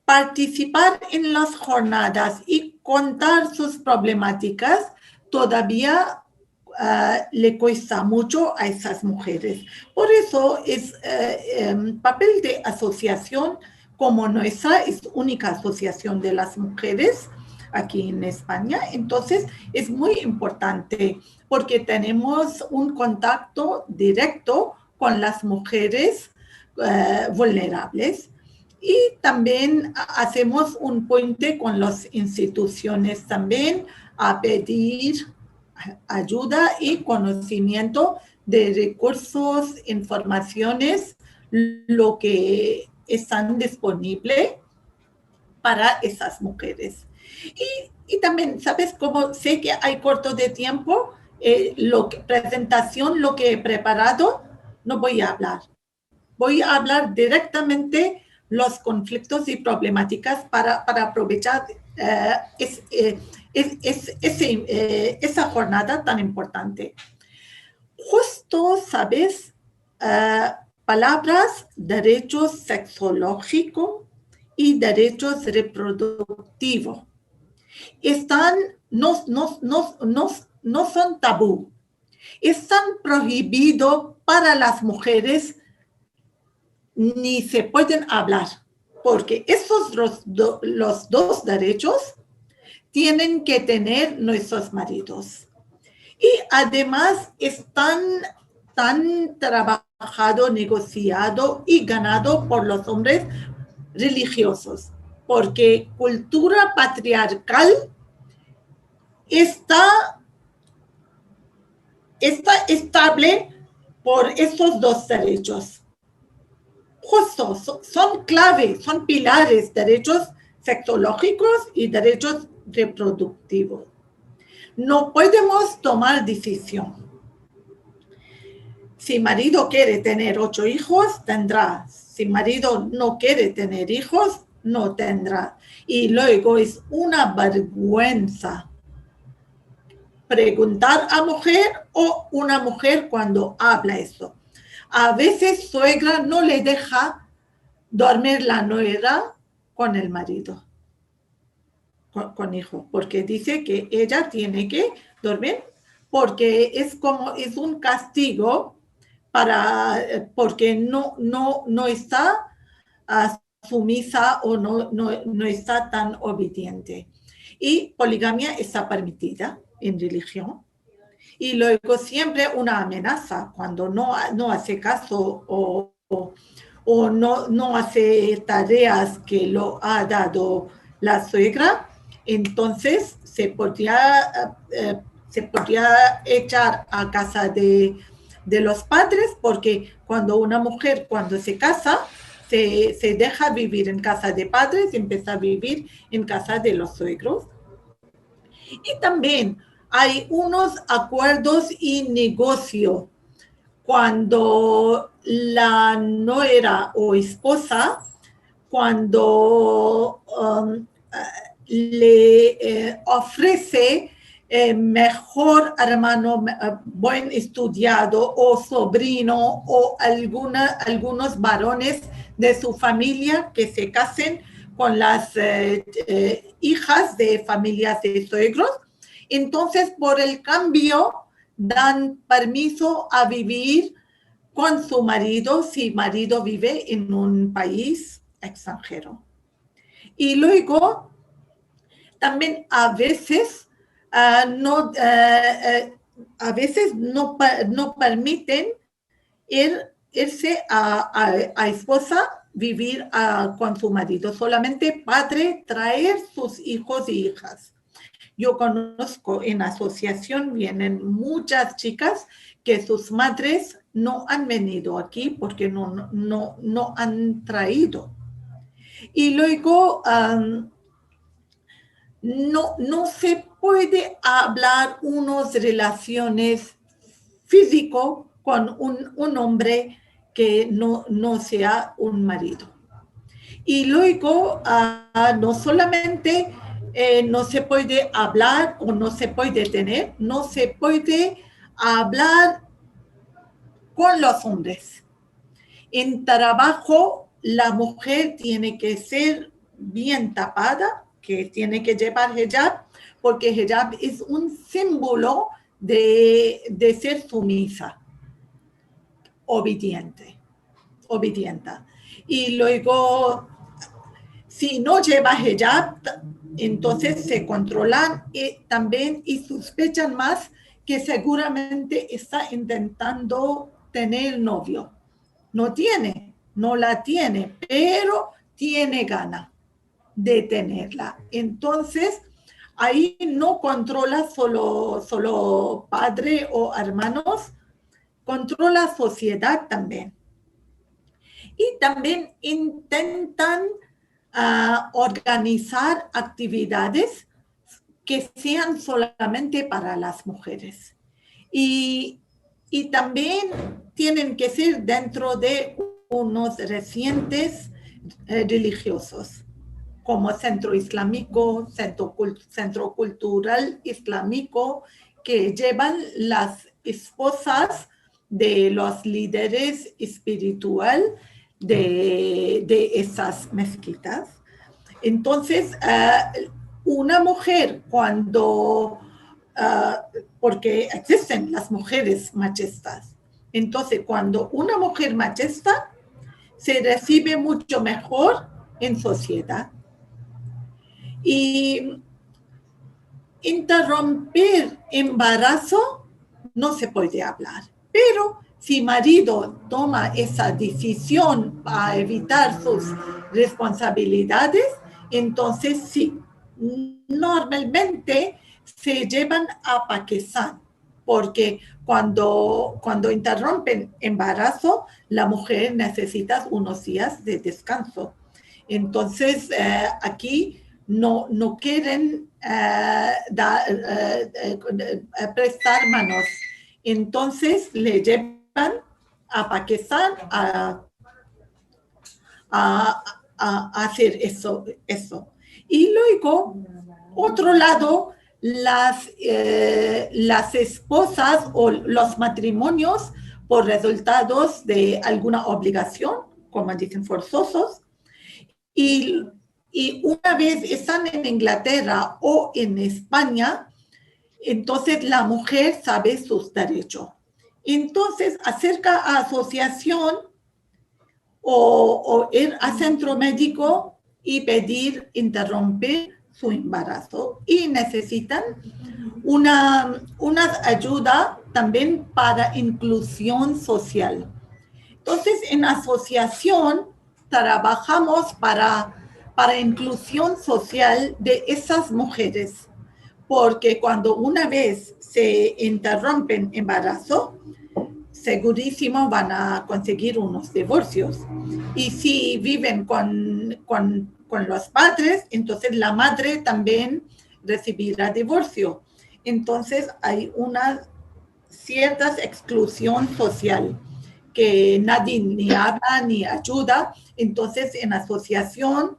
participar en las jornadas y contar sus problemáticas todavía le cuesta mucho a esas mujeres. Por eso es papel de asociación como nuestra, es única asociación de las mujeres aquí en España. Entonces es muy importante porque tenemos un contacto directo con las mujeres vulnerables y también hacemos un puente con las instituciones también a pedir ayuda y conocimiento de recursos, informaciones, lo que están disponibles para esas mujeres. Y también, ¿sabes cómo sé que hay corto de tiempo? Presentación, lo que he preparado, no voy a hablar. Voy a hablar directamente los conflictos y problemáticas para aprovechar esa jornada tan importante. Justo, ¿sabes? Palabras, derechos sexológicos y derechos reproductivos no son tabú. Están prohibidos para las mujeres, ni se pueden hablar, porque esos los dos derechos tienen que tener nuestros maridos. Y además están tan trabajado, negociado y ganado por los hombres religiosos, porque cultura patriarcal está estable por esos dos derechos. Justo, son claves, son pilares, derechos sexológicos y derechos reproductivos. No podemos tomar decisión. Si marido quiere tener 8 hijos, tendrá. Si marido no quiere tener hijos, no tendrá. Y luego es una vergüenza preguntar a mujer o una mujer cuando habla eso. A veces suegra no le deja dormir la nuera con el marido. con hijo, porque dice que ella tiene que dormir porque es un castigo porque no está sumisa o no está tan obediente. Y poligamia está permitida en religión. Y luego siempre una amenaza cuando no hace caso o no hace tareas que lo ha dado la suegra, entonces se podría echar a casa de los padres, porque cuando una mujer cuando se casa se deja vivir en casa de padres y empieza a vivir en casa de los suegros. Y también hay unos acuerdos y negocio cuando la nuera o esposa, cuando le ofrece mejor hermano, buen estudiado o sobrino o algunos varones de su familia que se casen con las hijas de familias de suegros. Entonces, por el cambio, dan permiso a vivir con su marido si marido vive en un país extranjero. Y luego, también a veces no permiten irse a esposa vivir con su marido, solamente padre traer sus hijos y hijas. Yo conozco en asociación, vienen muchas chicas que sus madres no han venido aquí porque no han traído. Y luego no se puede hablar unas relaciones físicas con un hombre que no sea un marido. Y luego no solamente no se puede hablar o no se puede tener, no se puede hablar con los hombres. En trabajo, la mujer tiene que ser bien tapada, que tiene que llevar hijab, porque hijab es un símbolo de ser sumisa, obediente. Y luego, si no lleva hijab, entonces se controlan también y sospechan más que seguramente está intentando tener novio. No la tiene, pero tiene ganas de tenerla. Entonces, ahí no controla solo padre o hermanos, controla sociedad también. Y también intentan organizar actividades que sean solamente para las mujeres. Y también tienen que ser dentro de unos recintos religiosos, como Centro Islámico, Centro Cultural Islámico, que llevan las esposas de los líderes espirituales de esas mezquitas. Entonces, una mujer porque existen las mujeres machistas, entonces cuando una mujer machista se recibe mucho mejor en sociedad. Y interrumpir embarazo no se puede hablar, pero si marido toma esa decisión para evitar sus responsabilidades, entonces sí, normalmente se llevan a Pakistán, porque cuando interrumpen embarazo, la mujer necesita unos días de descanso. Entonces, aquí no quieren prestar manos. Entonces, le llevan a Pakistán a hacer eso. Y luego, otro lado, las esposas o los matrimonios por resultados de alguna obligación, como dicen, forzosos, y Y una vez están en Inglaterra o en España, entonces la mujer sabe sus derechos. Entonces, acerca a asociación o ir a centro médico y pedir interrumpir su embarazo. Y necesitan una ayuda también para inclusión social. Entonces, en asociación trabajamos para inclusión social de esas mujeres, porque cuando una vez se interrumpen embarazo, segurísimo van a conseguir unos divorcios. Y si viven con los padres, entonces la madre también recibirá divorcio. Entonces hay una cierta exclusión social que nadie ni habla ni ayuda. Entonces en asociación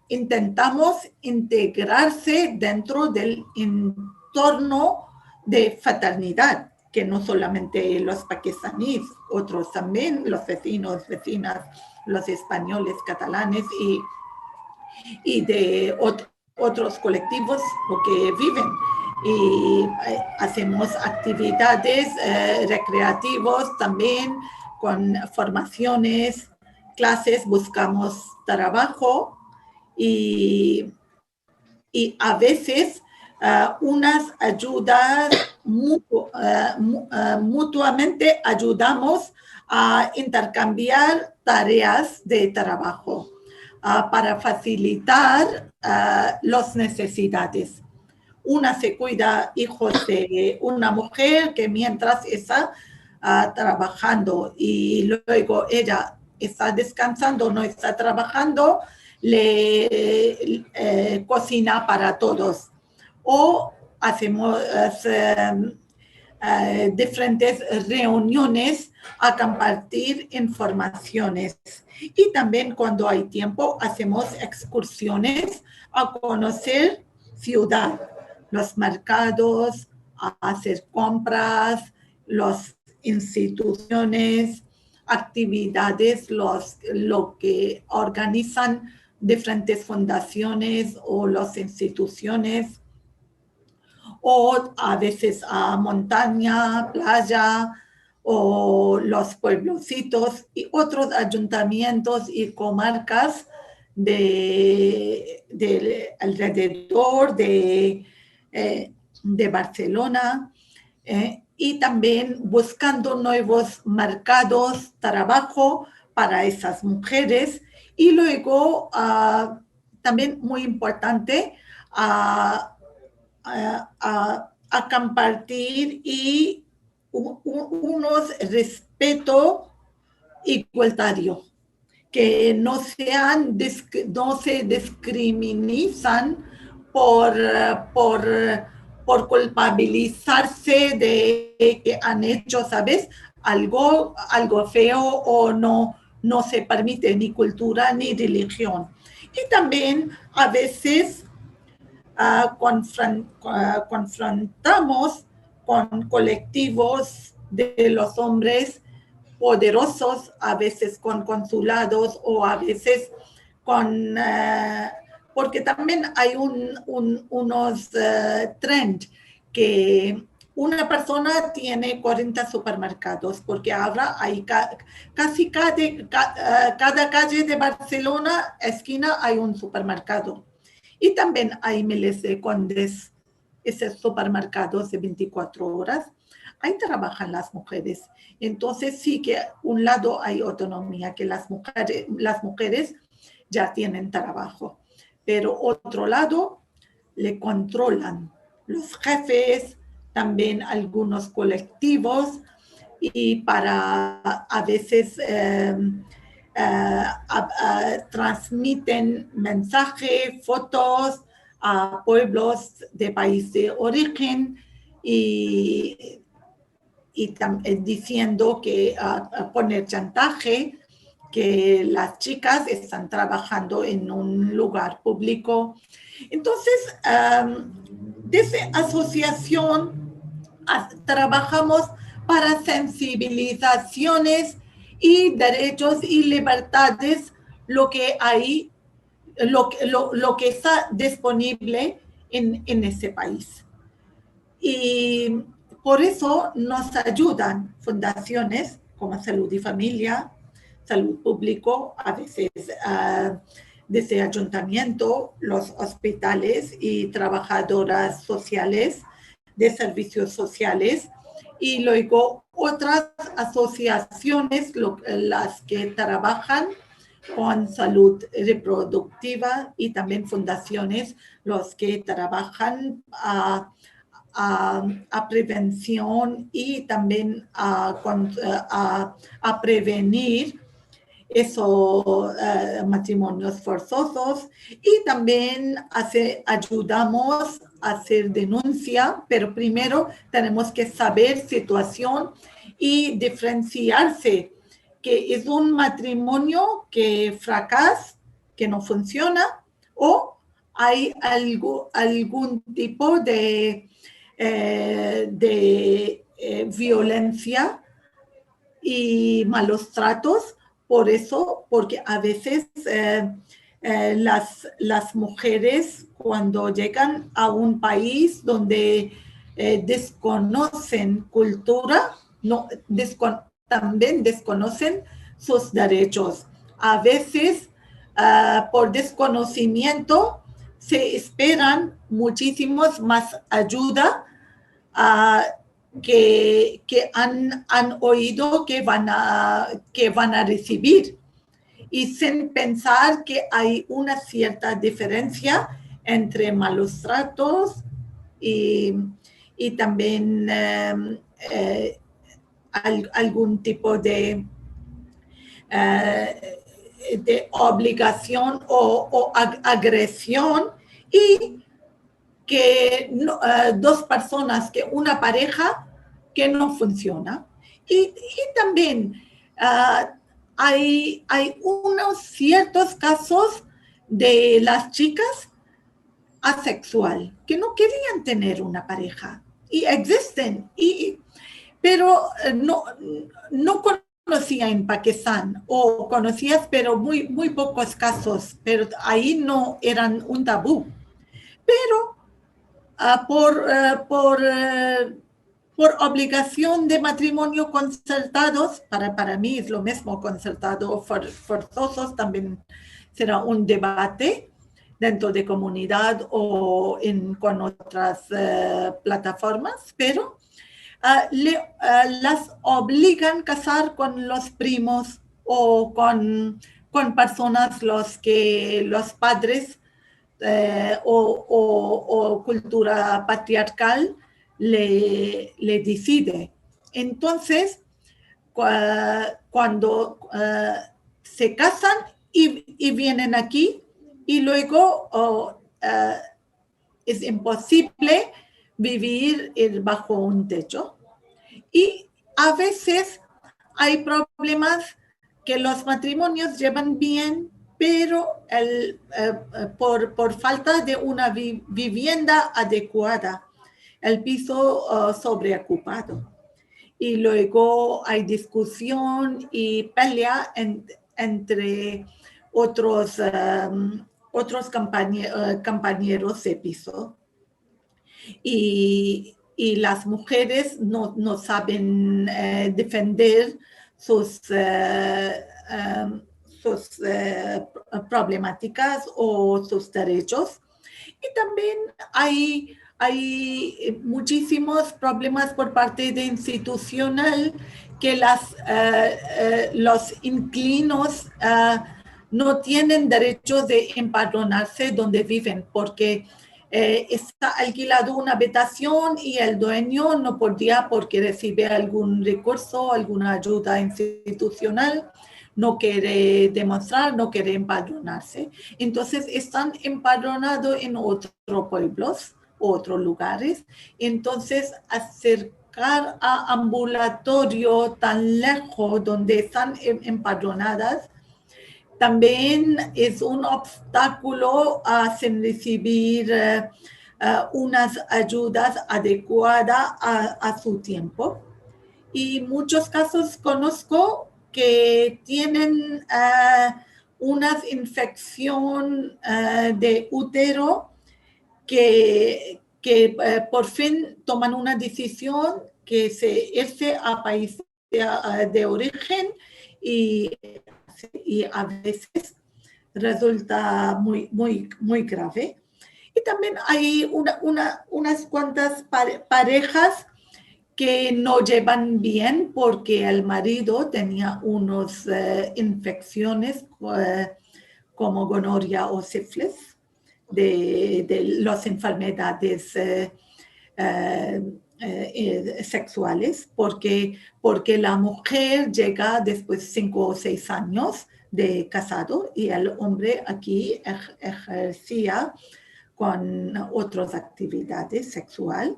intentamos integrarse dentro del entorno de fraternidad, que no solamente los pakistaníes, otros también, los vecinos, vecinas, los españoles, catalanes y de otros colectivos que viven. Y hacemos actividades recreativas también con formaciones, clases, buscamos trabajo y a veces unas ayudas mutuamente ayudamos a intercambiar tareas de trabajo para facilitar las necesidades. Una se cuida hijos de una mujer que mientras está trabajando y luego ella está descansando, no está trabajando, le cocina para todos. O hacemos diferentes reuniones a compartir informaciones. Y también cuando hay tiempo hacemos excursiones a conocer ciudad, los mercados, a hacer compras, las instituciones, actividades, lo que organizan diferentes fundaciones o las instituciones, o a veces a montaña, playa, o los pueblocitos y otros ayuntamientos y comarcas de alrededor de Barcelona, y también buscando nuevos mercados, trabajo para esas mujeres. Y luego, también muy importante, a compartir y unos respeto igualitario, que no se discriminizan por culpabilizarse de que han hecho, ¿sabes? Algo feo o no se permite ni cultura ni religión. Y también a veces confrontamos con colectivos de los hombres poderosos, a veces con consulados o a veces con... porque también hay unos trends que una persona tiene 40 supermercados, porque ahora hay casi cada calle de Barcelona, esquina, hay un supermercado. Y también hay miles de condes, esos supermercados de 24 horas. Ahí trabajan las mujeres. Entonces sí que un lado hay autonomía, que las mujeres ya tienen trabajo. Pero otro lado, le controlan los jefes, también algunos colectivos, y para a veces transmiten mensajes, fotos a pueblos de país de origen y diciendo que poner chantaje, que las chicas están trabajando en un lugar público. Entonces, desde asociación trabajamos para sensibilizaciones y derechos y libertades lo que hay, lo que está disponible en ese país. Y por eso nos ayudan fundaciones como Salud y Familia, Salud Público, a veces desde ayuntamiento, los hospitales y trabajadoras sociales de servicios sociales, y luego otras asociaciones, las que trabajan con salud reproductiva, y también fundaciones, los que trabajan a prevención y también a prevenir esos matrimonios forzosos, y también ayudamos a hacer denuncia, pero primero tenemos que saber situación y diferenciarse que es un matrimonio que fracasa, que no funciona, o hay algún tipo de violencia y malos tratos. Por eso, porque a veces las mujeres, cuando llegan a un país donde desconocen cultura, también desconocen sus derechos. A veces, por desconocimiento, se esperan muchísimos más ayuda que han oído que van a recibir, y sin pensar que hay una cierta diferencia entre malos tratos y también algún tipo de obligación o agresión, y que dos personas, que una pareja que no funciona. Y también hay unos ciertos casos de las chicas asexual que no querían tener una pareja, y existen, pero no conocía en Pakistán, o conocías pero muy pocos casos, pero ahí no eran un tabú. Pero por obligación de matrimonio concertados, para mí es lo mismo, concertado, forzosos, también será un debate dentro de comunidad o con otras plataformas, pero las obligan a casar con los primos o con personas los padres o cultura patriarcal le decide. Entonces, cuando se casan y vienen aquí, y luego es imposible vivir bajo un techo. Y a veces hay problemas que los matrimonios llevan bien, pero por falta de una vivienda adecuada, el piso sobreocupado. Y luego hay discusión y pelea entre otros compañeros de piso. Y las mujeres no saben defender sus problemáticas o sus derechos. Y también hay muchísimos problemas por parte de institucional, que los inquilinos no tienen derecho de empadronarse donde viven, porque está alquilado una habitación y el dueño no podía, porque recibe algún recurso, alguna ayuda institucional, no quiere demostrar, no quiere empadronarse. Entonces están empadronados en otros pueblos, otros lugares. Entonces acercar a ambulatorio tan lejos donde están empadronadas también es un obstáculo sin recibir unas ayudas adecuadas a su tiempo. Y muchos casos conozco que tienen una infección de útero que por fin toman una decisión que se irse a país de origen y a veces resulta muy grave. Y también hay unas cuantas parejas que no llevan bien porque el marido tenía unas infecciones como gonorrea o sífilis de las enfermedades sexuales, porque la mujer llega después de 5 o 6 años de casado y el hombre aquí ejercía con otras actividades sexuales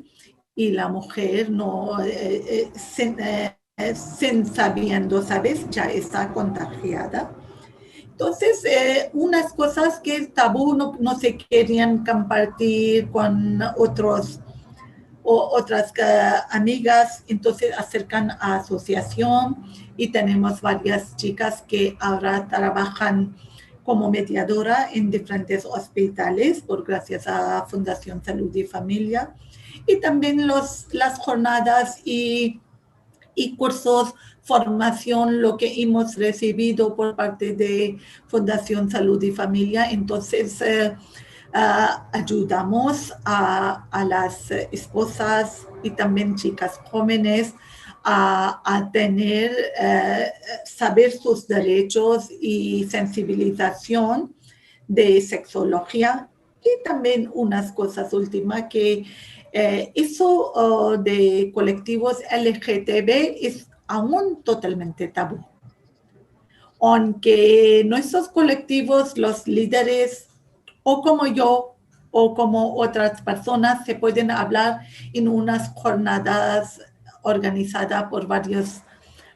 y la mujer no, sin sabiendo, ¿sabes? Ya está contagiada. Entonces, unas cosas que el tabú no se querían compartir con otras amigas, entonces acercan a asociación y tenemos varias chicas que ahora trabajan como mediadora en diferentes hospitales, gracias a Fundación Salud y Familia. Y también las jornadas y cursos, formación, lo que hemos recibido por parte de Fundación Salud y Familia. Entonces, ayudamos a las esposas y también chicas jóvenes a tener, saber sus derechos y sensibilización de sexología. Y también unas cosas últimas que eso de colectivos LGTB es aún totalmente tabú. Aunque nuestros colectivos, los líderes, o como yo, o como otras personas, se pueden hablar en unas jornadas organizadas por varias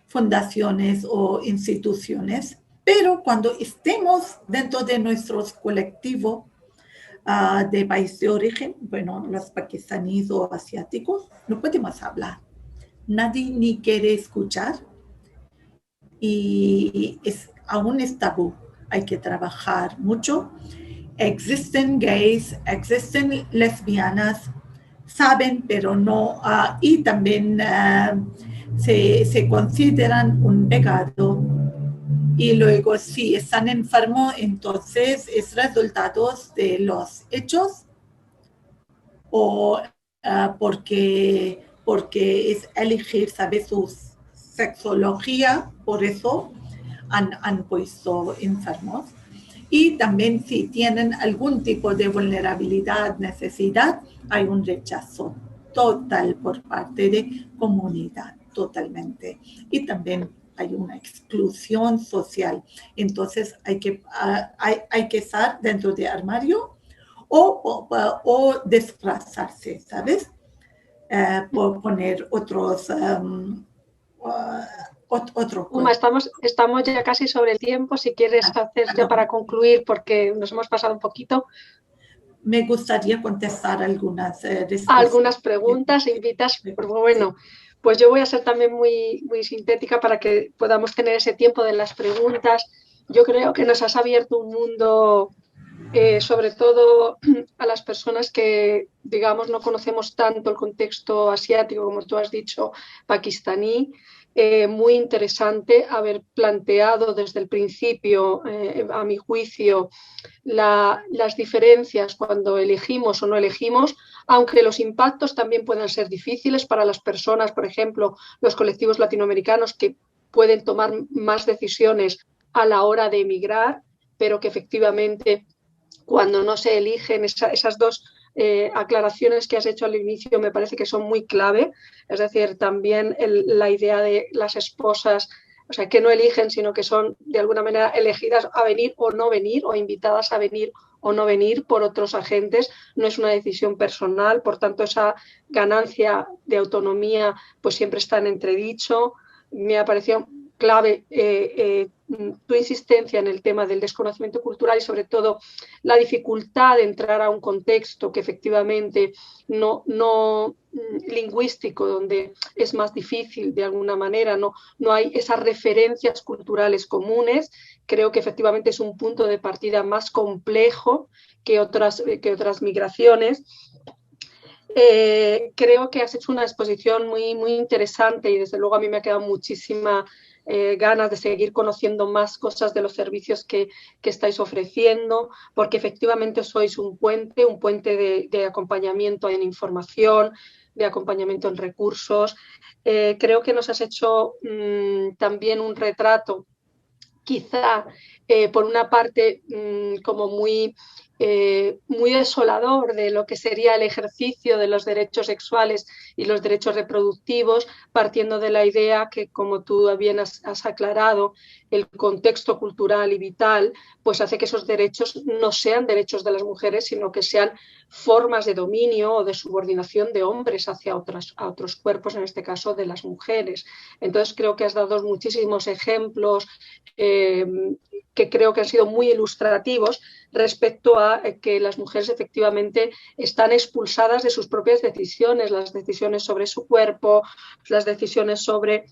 fundaciones o instituciones, pero cuando estemos dentro de nuestros colectivos de país de origen, bueno, los pakistaníes o asiáticos, no podemos hablar. Nadie ni quiere escuchar y aún es tabú. Hay que trabajar mucho. Existen gays, existen lesbianas, saben, pero no, y también se consideran un pecado. Y luego, si están enfermos, entonces es resultados de los hechos o porque es elegir, saber su sexología, por eso han puesto enfermos. Y también si tienen algún tipo de vulnerabilidad, necesidad, hay un rechazo total por parte de comunidad, totalmente. Y también hay una exclusión social. Entonces hay que estar dentro del armario o disfrazarse, ¿sabes? Por poner otros... Uma, estamos ya casi sobre el tiempo. Si quieres hacer ya para concluir, porque nos hemos pasado un poquito. Me gustaría contestar algunas algunas preguntas, invitas. Bueno, pues yo voy a ser también muy sintética para que podamos tener ese tiempo de las preguntas. Yo creo que nos has abierto un mundo, sobre todo a las personas que, digamos, no conocemos tanto el contexto asiático, como tú has dicho, pakistaní. Muy interesante haber planteado desde el principio, a mi juicio, las diferencias cuando elegimos o no elegimos, aunque los impactos también puedan ser difíciles para las personas, por ejemplo, los colectivos latinoamericanos que pueden tomar más decisiones a la hora de emigrar, pero que efectivamente cuando no se eligen esas dos aclaraciones que has hecho al inicio me parece que son muy clave. Es decir, también la idea de las esposas, o sea, que no eligen, sino que son de alguna manera elegidas a venir o no venir, o invitadas a venir o no venir por otros agentes. No es una decisión personal, por tanto esa ganancia de autonomía pues siempre está en entredicho. Me ha parecido clave tu insistencia en el tema del desconocimiento cultural y sobre todo la dificultad de entrar a un contexto que efectivamente no lingüístico, donde es más difícil de alguna manera, no hay esas referencias culturales comunes. Creo que efectivamente es un punto de partida más complejo que otras migraciones. Creo que has hecho una exposición muy, muy interesante y desde luego a mí me ha quedado muchísima ganas de seguir conociendo más cosas de los servicios que estáis ofreciendo, porque efectivamente sois un puente de acompañamiento en información, de acompañamiento en recursos. Creo que nos has hecho también un retrato, quizá por una parte como muy desolador de lo que sería el ejercicio de los derechos sexuales y los derechos reproductivos, partiendo de la idea que, como tú bien has aclarado, el contexto cultural y vital pues hace que esos derechos no sean derechos de las mujeres, sino que sean formas de dominio o de subordinación de hombres hacia otros cuerpos, en este caso de las mujeres. Entonces creo que has dado muchísimos ejemplos que creo que han sido muy ilustrativos respecto a que las mujeres efectivamente están expulsadas de sus propias decisiones, las decisiones sobre su cuerpo, las decisiones sobre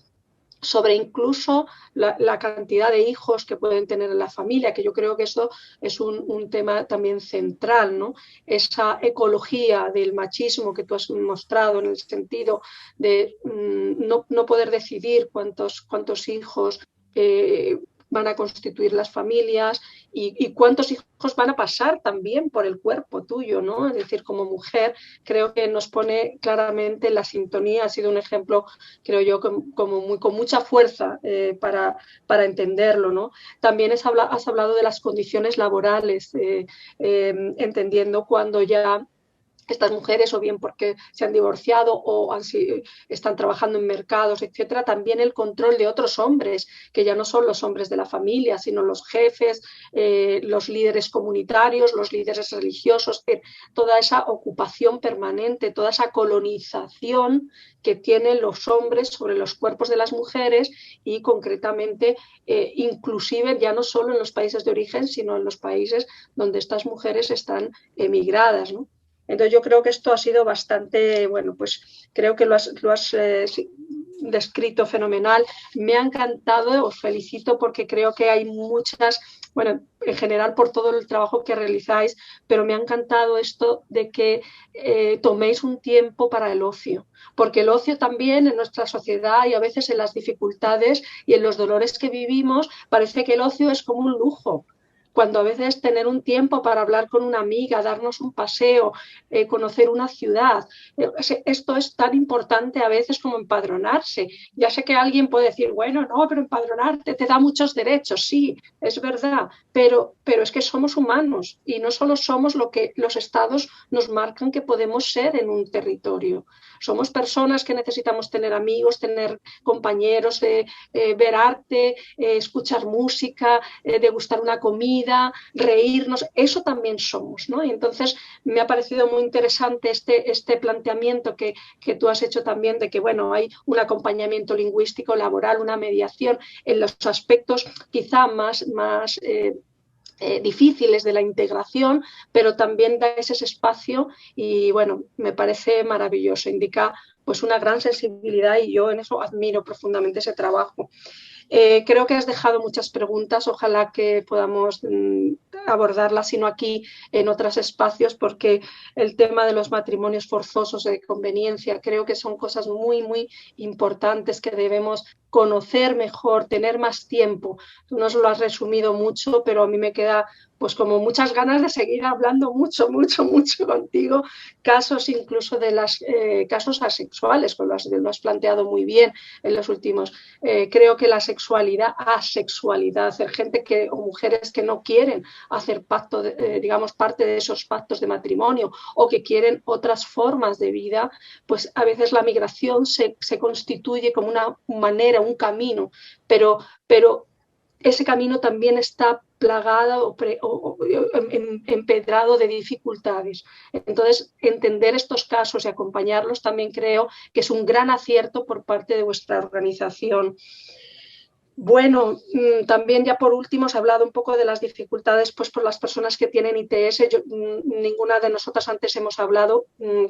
incluso la cantidad de hijos que pueden tener en la familia, que yo creo que eso es un tema también central, ¿no? Esa ecología del machismo que tú has mostrado en el sentido de no poder decidir cuántos hijos van a constituir las familias y cuántos hijos van a pasar también por el cuerpo tuyo, ¿no? Es decir, como mujer, creo que nos pone claramente la sintonía. Ha sido un ejemplo, creo yo, con mucha fuerza para entenderlo, ¿no? También has hablado de las condiciones laborales, entendiendo cuando ya estas mujeres, o bien porque se han divorciado o están trabajando en mercados, etcétera, también el control de otros hombres, que ya no son los hombres de la familia, sino los jefes, los líderes comunitarios, los líderes religiosos, toda esa ocupación permanente, toda esa colonización que tienen los hombres sobre los cuerpos de las mujeres y concretamente, inclusive ya no solo en los países de origen, sino en los países donde estas mujeres están emigradas, ¿no? Entonces yo creo que esto ha sido bastante, bueno, pues creo que lo has descrito fenomenal. Me ha encantado, os felicito porque creo que hay muchas, bueno, en general por todo el trabajo que realizáis, pero me ha encantado esto de que toméis un tiempo para el ocio, porque el ocio también en nuestra sociedad y a veces en las dificultades y en los dolores que vivimos, parece que el ocio es como un lujo. Cuando a veces tener un tiempo para hablar con una amiga, darnos un paseo, conocer una ciudad, esto es tan importante a veces como empadronarse. Ya sé que alguien puede decir, bueno, no, pero empadronarte te da muchos derechos. Sí, es verdad, pero es que somos humanos y no solo somos lo que los estados nos marcan que podemos ser en un territorio. Somos personas que necesitamos tener amigos, tener compañeros, ver arte, escuchar música, degustar una comida, reírnos, eso también somos, ¿no? Y entonces me ha parecido muy interesante este planteamiento que tú has hecho también de que, bueno, hay un acompañamiento lingüístico, laboral, una mediación en los aspectos quizá más difíciles de la integración, pero también da ese espacio y, bueno, me parece maravilloso, indica pues una gran sensibilidad y yo en eso admiro profundamente ese trabajo. Creo que has dejado muchas preguntas, ojalá que podamos abordarlas, sino aquí en otros espacios, porque el tema de los matrimonios forzosos de conveniencia creo que son cosas muy, muy importantes que debemos conocer mejor, tener más tiempo. Tú nos lo has resumido mucho, pero a mí me queda pues como muchas ganas de seguir hablando mucho contigo, casos incluso de los casos asexuales, pues lo has planteado muy bien en los últimos. Creo que la asexualidad, gente o mujeres que no quieren hacer pacto, digamos, parte de esos pactos de matrimonio o que quieren otras formas de vida, pues a veces la migración se constituye como una manera, un camino, pero ese camino también está plagado o empedrado de dificultades. Entonces, entender estos casos y acompañarlos también creo que es un gran acierto por parte de vuestra organización. Bueno, también ya por último os he hablado un poco de las dificultades pues, por las personas que tienen ITS. Ninguna de nosotras antes hemos hablado.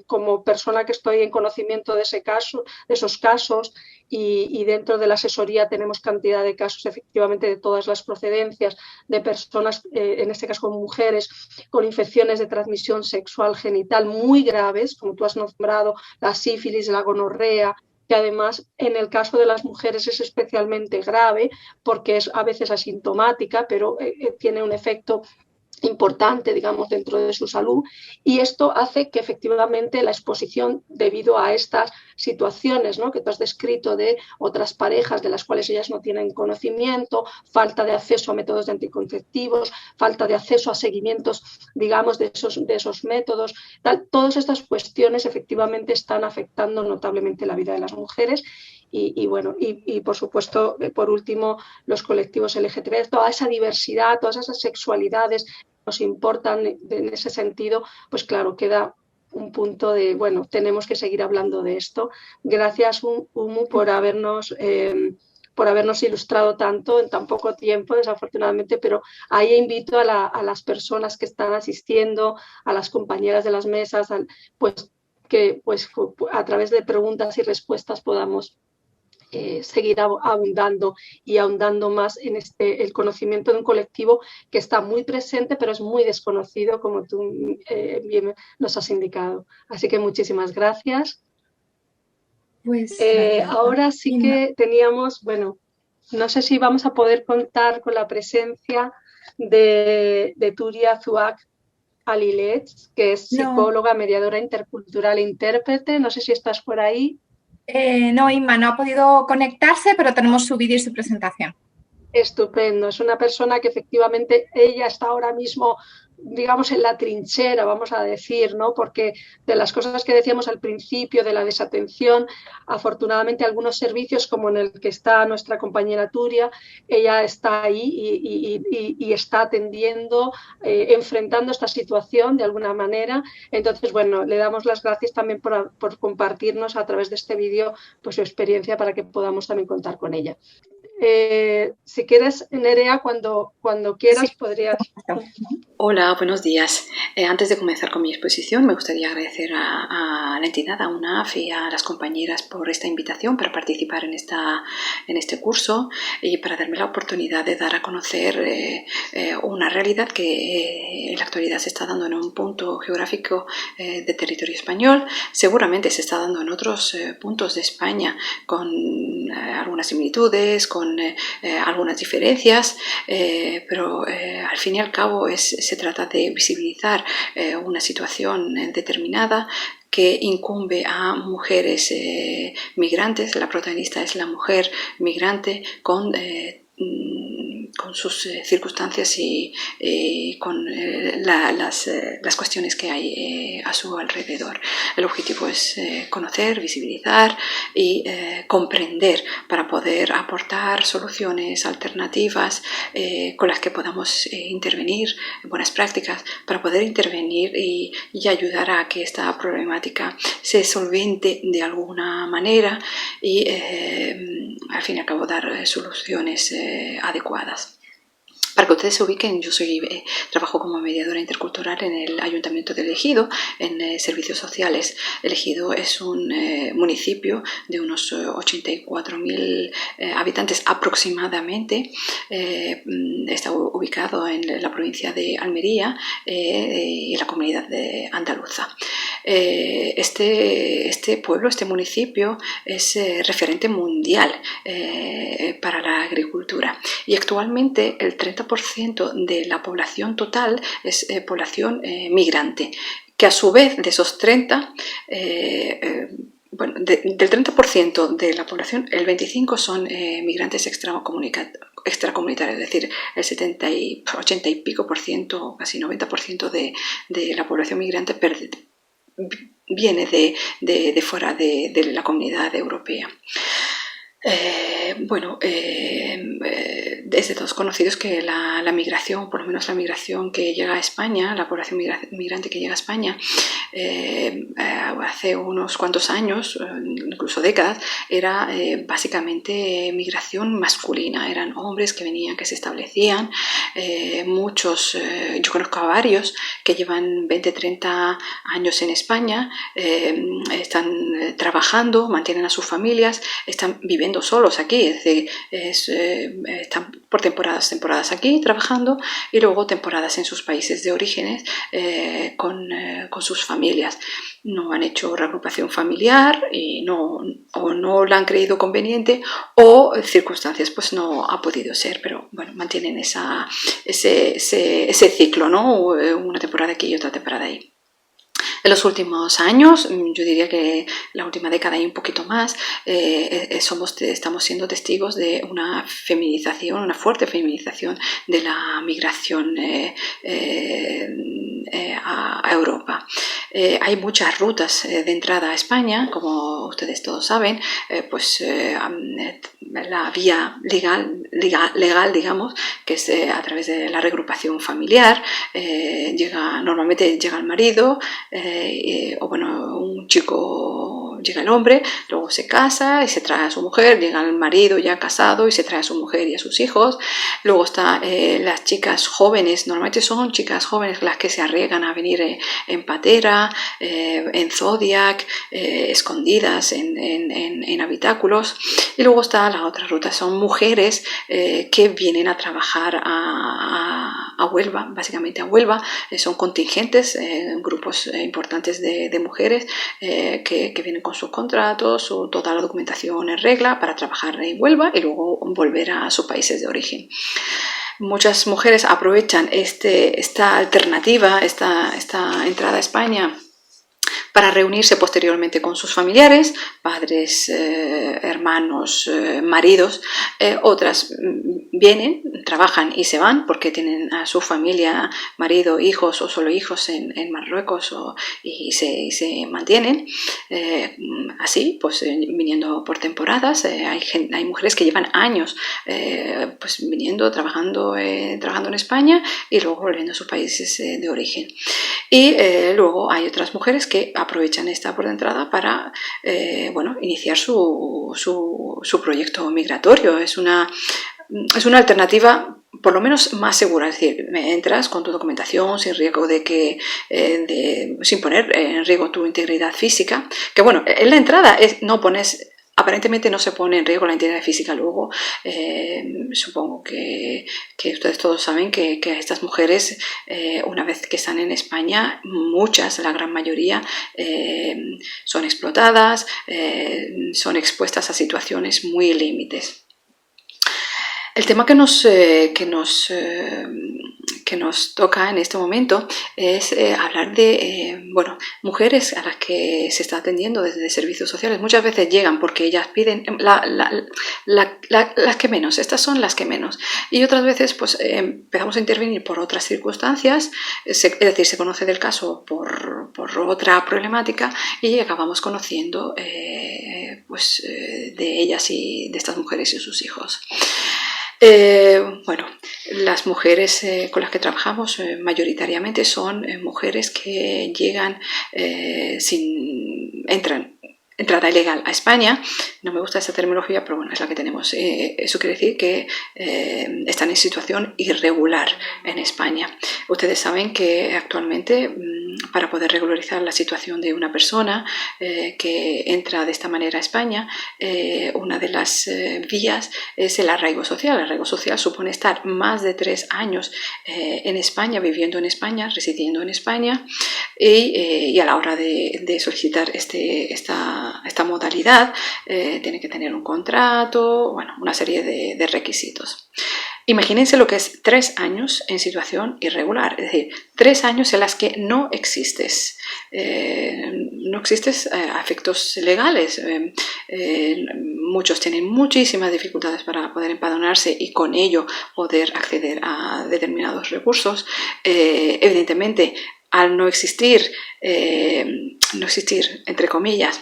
Como persona que estoy en conocimiento de ese caso, de esos casos, y dentro de la asesoría tenemos cantidad de casos efectivamente de todas las procedencias de personas, en este caso como mujeres, con infecciones de transmisión sexual genital muy graves, como tú has nombrado, la sífilis, la gonorrea, que además en el caso de las mujeres es especialmente grave porque es a veces asintomática, pero tiene un efecto importante, digamos, dentro de su salud, y esto hace que efectivamente la exposición debido a estas situaciones, ¿no?, que tú has descrito de otras parejas de las cuales ellas no tienen conocimiento, falta de acceso a métodos de anticonceptivos, falta de acceso a seguimientos, digamos, de esos métodos, todas estas cuestiones efectivamente están afectando notablemente la vida de las mujeres. Bueno, por supuesto, por último, los colectivos LGTB, toda esa diversidad, todas esas sexualidades nos importan en ese sentido, pues claro, queda un punto de, bueno, tenemos que seguir hablando de esto. Gracias, Umu, por habernos ilustrado tanto en tan poco tiempo, desafortunadamente, pero ahí invito a las personas que están asistiendo, a las compañeras de las mesas, pues que pues, a través de preguntas y respuestas podamos seguir abundando y ahondando más en el conocimiento de un colectivo que está muy presente, pero es muy desconocido, como tú bien nos has indicado. Así que muchísimas gracias. Pues ahora sí que teníamos, bueno, no sé si vamos a poder contar con la presencia de Turia Zuak Alilets, que es psicóloga, mediadora intercultural e intérprete. No sé si estás por ahí. No, Inma, no ha podido conectarse, pero tenemos su vídeo y su presentación. Estupendo. Es una persona que efectivamente ella está ahora mismo, digamos, en la trinchera, vamos a decir, ¿no? Porque de las cosas que decíamos al principio de la desatención, afortunadamente algunos servicios como en el que está nuestra compañera Turia, ella está ahí y está atendiendo, enfrentando esta situación de alguna manera. Entonces, bueno, le damos las gracias también por compartirnos a través de este vídeo pues, su experiencia para que podamos también contar con ella. Si quieres, Nerea, cuando quieras, sí, podrías. Hola, buenos días. Antes de comenzar con mi exposición, me gustaría agradecer a la entidad, a UNAF y a las compañeras por esta invitación para participar en este curso y para darme la oportunidad de dar a conocer una realidad que en la actualidad se está dando en un punto geográfico de territorio español. Seguramente se está dando en otros puntos de España con algunas similitudes, con algunas diferencias, pero al fin y al cabo se trata de visibilizar una situación determinada que incumbe a mujeres migrantes. La protagonista es la mujer migrante con sus circunstancias y con las cuestiones que hay a su alrededor. El objetivo es conocer, visibilizar y comprender para poder aportar soluciones alternativas con las que podamos intervenir, buenas prácticas, para poder intervenir y ayudar a que esta problemática se solvente de alguna manera y al fin y al cabo dar soluciones adecuadas. Para que ustedes se ubiquen, yo trabajo como mediadora intercultural en el Ayuntamiento de El Ejido, en servicios sociales. El Ejido es un municipio de unos 84.000 habitantes aproximadamente. Está ubicado en la provincia de Almería y en la comunidad de andaluza. Este pueblo, este municipio, es referente mundial para la agricultura y actualmente el 30% de la población total es población migrante, que a su vez de esos 30, del 30% de la población, el 25% son migrantes extracomunitarios, es decir, el 80 y pico por ciento, casi 90% de la población migrante viene de fuera de la comunidad europea. Bueno, es de todos conocidos que la migración, por lo menos la migración que llega a España, la población migrante que llega a España, hace unos cuantos años, incluso décadas, era básicamente migración masculina. Eran hombres que venían, que se establecían. Muchos, yo conozco a varios que llevan 20, 30 años en España, están trabajando, mantienen a sus familias, están viviendo solos aquí, es decir, están por temporadas aquí trabajando y luego temporadas en sus países de orígenes con sus familias. No han hecho reagrupación familiar y no la han creído conveniente, o circunstancias pues no ha podido ser, pero bueno, mantienen ese ciclo, ¿no? Una temporada aquí y otra temporada ahí. En los últimos años, yo diría que la última década y un poquito más, estamos siendo testigos de una feminización, una fuerte feminización de la migración a Europa. Hay muchas rutas de entrada a España, como ustedes todos saben, la vía legal, digamos, que es a través de la reagrupación familiar. Normalmente llega el marido, un chico, llega el hombre, luego se casa y se trae a su mujer, llega el marido ya casado y se trae a su mujer y a sus hijos. Luego están las chicas jóvenes, normalmente son chicas jóvenes las que se arriesgan a venir en patera, en Zodiac, escondidas en habitáculos. Y luego está la otra ruta, son mujeres que vienen a trabajar a Huelva, básicamente a Huelva. Son contingentes, grupos importantes de mujeres que vienen con sus contratos o toda la documentación en regla para trabajar en Huelva y luego volver a sus países de origen. Muchas mujeres aprovechan esta alternativa, esta entrada a España, para reunirse posteriormente con sus familiares, padres, hermanos, maridos. Otras vienen, trabajan y se van porque tienen a su familia, marido, hijos o solo hijos en Marruecos y se mantienen. Así, pues viniendo por temporadas. Hay mujeres que llevan años viniendo, trabajando en España y luego volviendo a sus países de origen. Y luego hay otras mujeres que aprovechan esta puerta de entrada para iniciar su proyecto migratorio. Es una alternativa por lo menos más segura, es decir, entras con tu documentación sin riesgo sin poner en riesgo tu integridad física, que bueno, en la entrada aparentemente no se pone en riesgo la integridad física. Luego, supongo que ustedes todos saben que estas mujeres, una vez que están en España, la gran mayoría, son explotadas, son expuestas a situaciones muy límites. El tema que nos toca en este momento es hablar de mujeres a las que se está atendiendo desde servicios sociales. Muchas veces llegan porque ellas piden las que menos, estas son las que menos, y otras veces pues empezamos a intervenir por otras circunstancias, es decir, se conoce del caso por otra problemática y acabamos conociendo de ellas y de estas mujeres y sus hijos. Las mujeres con las que trabajamos mayoritariamente son mujeres que llegan entrada ilegal a España. No me gusta esa terminología, pero bueno, es la que tenemos. Eso quiere decir que están en situación irregular en España. Ustedes saben que actualmente, para poder regularizar la situación de una persona que entra de esta manera a España, una de las vías es el arraigo social. El arraigo social supone estar más de 3 años en España, viviendo en España, residiendo en España, y a la hora de solicitar esta modalidad tiene que tener un contrato, una serie de requisitos. Imagínense lo que es 3 años en situación irregular, es decir, 3 años en las que no existes a efectos legales. Muchos tienen muchísimas dificultades para poder empadronarse y con ello poder acceder a determinados recursos. Evidentemente, al no existir, entre comillas,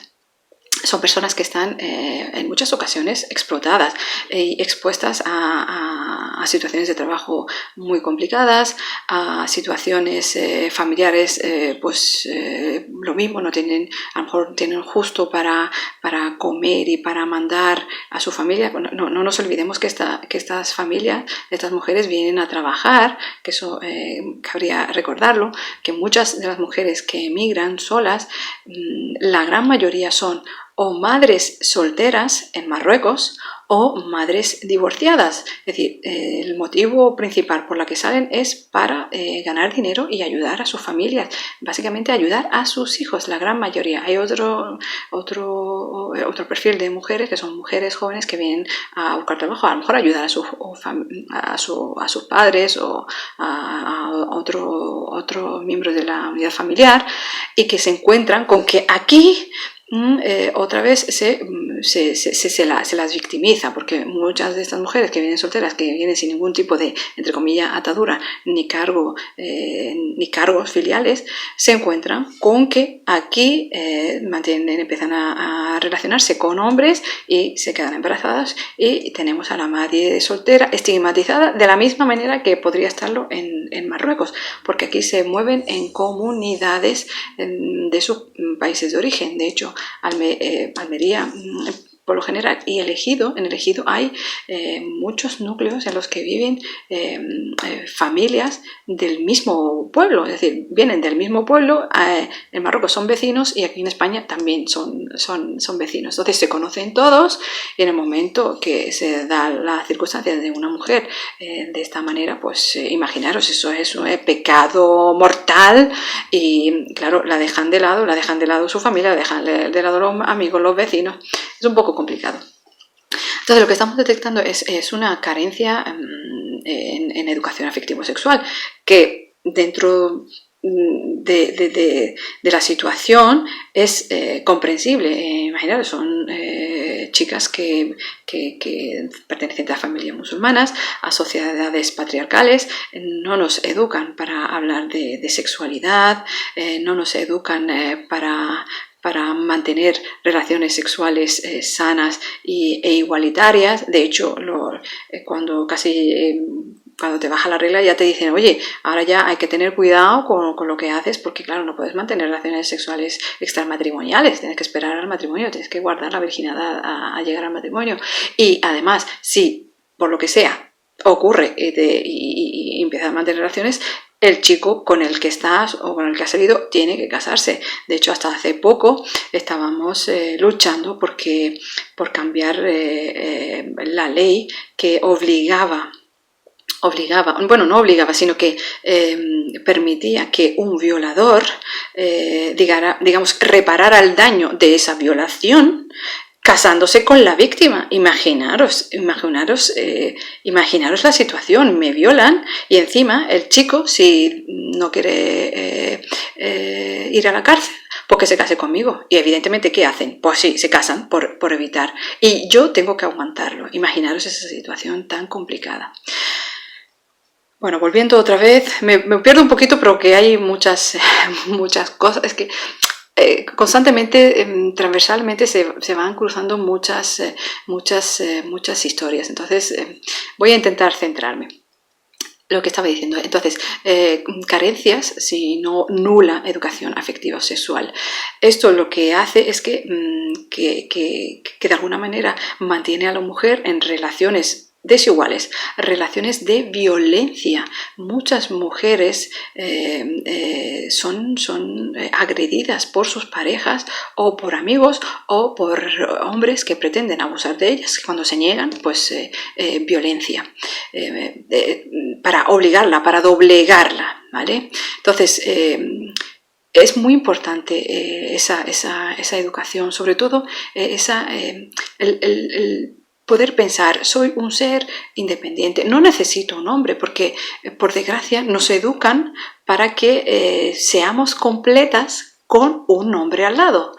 son personas que están en muchas ocasiones explotadas y expuestas a situaciones de trabajo muy complicadas, a situaciones familiares, pues lo mismo, no tienen, a lo mejor tienen justo para comer y para mandar a su familia. No nos olvidemos que estas familias, estas mujeres vienen a trabajar, que eso cabría recordarlo, que muchas de las mujeres que emigran solas, la gran mayoría son o madres solteras en Marruecos o madres divorciadas. Es decir, el motivo principal por la que salen es para ganar dinero y ayudar a sus familias, básicamente ayudar a sus hijos, la gran mayoría. Hay otro perfil de mujeres que son mujeres jóvenes que vienen a buscar trabajo, a lo mejor ayudar a sus padres o a otros miembros de la unidad familiar, y que se encuentran con que aquí otra vez se las victimiza, porque muchas de estas mujeres que vienen solteras, que vienen sin ningún tipo de, entre comillas, atadura ni cargos filiales, se encuentran con que aquí empiezan a relacionarse con hombres y se quedan embarazadas, y tenemos a la madre soltera estigmatizada de la misma manera que podría estarlo en Marruecos, porque aquí se mueven en comunidades de sus países de origen. De hecho, Almería, por lo general, y en Ejido hay muchos núcleos en los que viven familias del mismo pueblo, es decir, vienen del mismo pueblo. En Marruecos son vecinos y aquí en España también son vecinos. Entonces se conocen todos, y en el momento que se da la circunstancia de una mujer de esta manera, pues imaginaros, eso es un pecado mortal, y claro, la dejan de lado su familia, la dejan de lado los amigos, los vecinos. Es un poco complicado. Entonces, lo que estamos detectando es una carencia en educación afectivo-sexual, que dentro de la situación es comprensible. Imaginaros, son chicas que pertenecen a familias musulmanas, a sociedades patriarcales, no nos educan para hablar de sexualidad, no nos educan para mantener relaciones sexuales sanas e igualitarias. De hecho, cuando te baja la regla ya te dicen, oye, ahora ya hay que tener cuidado con lo que haces, porque claro, no puedes mantener relaciones sexuales extramatrimoniales, tienes que esperar al matrimonio, tienes que guardar la virginidad a llegar al matrimonio. Y además, si por lo que sea ocurre y empiezas a mantener relaciones, el chico con el que estás o con el que has salido tiene que casarse. De hecho, hasta hace poco estábamos luchando por cambiar la ley que sino que permitía que un violador reparara el daño de esa violación casándose con la víctima. Imaginaros la situación. Me violan y encima el chico, si no quiere ir a la cárcel, pues que se case conmigo. Y evidentemente, ¿qué hacen? Pues sí, se casan por evitar. Y yo tengo que aguantarlo. Imaginaros esa situación tan complicada. Bueno, volviendo otra vez, me pierdo un poquito, pero que hay muchas cosas. Es que constantemente, transversalmente se van cruzando muchas historias. Entonces, voy a intentar centrarme. Lo que estaba diciendo. Entonces, carencias, si no nula educación afectiva o sexual. Esto lo que hace es que de alguna manera mantiene a la mujer en relaciones desiguales, relaciones de violencia. Muchas mujeres son agredidas por sus parejas o por amigos o por hombres que pretenden abusar de ellas. Cuando se niegan, pues violencia para obligarla, para doblegarla, ¿vale? Entonces, es muy importante esa educación, sobre todo el poder pensar, soy un ser independiente, no necesito un hombre, porque por desgracia nos educan para que seamos completas con un hombre al lado.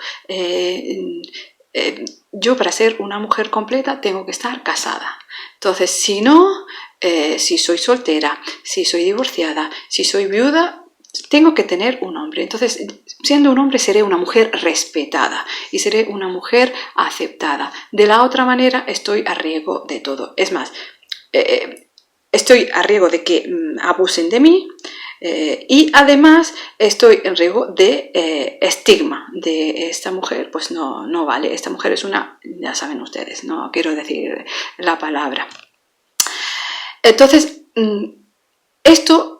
Yo, para ser una mujer completa, tengo que estar casada. Entonces, si no, si soy soltera, si soy divorciada, si soy viuda, tengo que tener un hombre. Entonces, siendo un hombre, seré una mujer respetada y seré una mujer aceptada. De la otra manera, estoy a riesgo de todo. Es más, estoy a riesgo de que abusen de mí y además estoy en riesgo de estigma de esta mujer. Pues no vale, esta mujer es una, ya saben ustedes, no quiero decir la palabra. Entonces, esto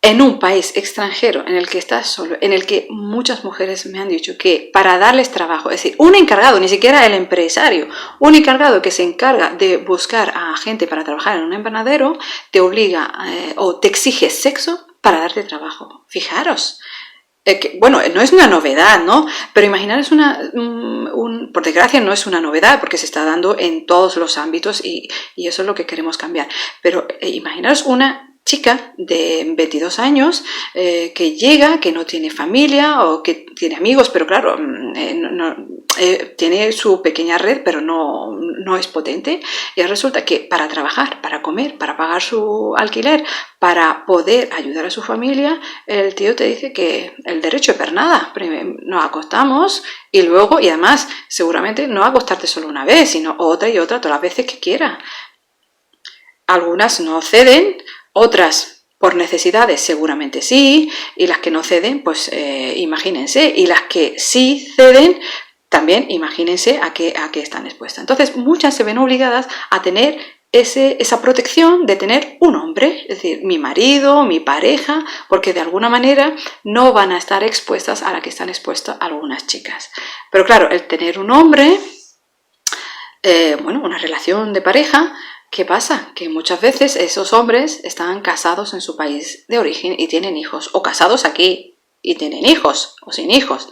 en un país extranjero en el que estás solo, en el que muchas mujeres me han dicho que para darles trabajo, es decir, un encargado, ni siquiera el empresario, un encargado que se encarga de buscar a gente para trabajar en un invernadero, te obliga o te exige sexo para darte trabajo. Fijaros. Bueno, no es una novedad, ¿no? Pero imaginaros por desgracia no es una novedad porque se está dando en todos los ámbitos y eso es lo que queremos cambiar. Pero imaginaros una chica de 22 años que llega, que no tiene familia o que tiene amigos, pero claro, tiene su pequeña red, pero no es potente. Y resulta que para trabajar, para comer, para pagar su alquiler, para poder ayudar a su familia, el tío te dice que el derecho de pernada, nos acostamos y luego, y además seguramente no acostarte solo una vez, sino otra y otra, todas las veces que quiera. Algunas no ceden, otras por necesidades seguramente sí, y las que no ceden, pues imagínense, y las que sí ceden, también imagínense a qué están expuestas. Entonces muchas se ven obligadas a tener esa protección de tener un hombre, es decir, mi marido, mi pareja, porque de alguna manera no van a estar expuestas a la que están expuestas algunas chicas. Pero claro, el tener un hombre, una relación de pareja, ¿qué pasa? Que muchas veces esos hombres están casados en su país de origen y tienen hijos, o casados aquí y tienen hijos, o sin hijos.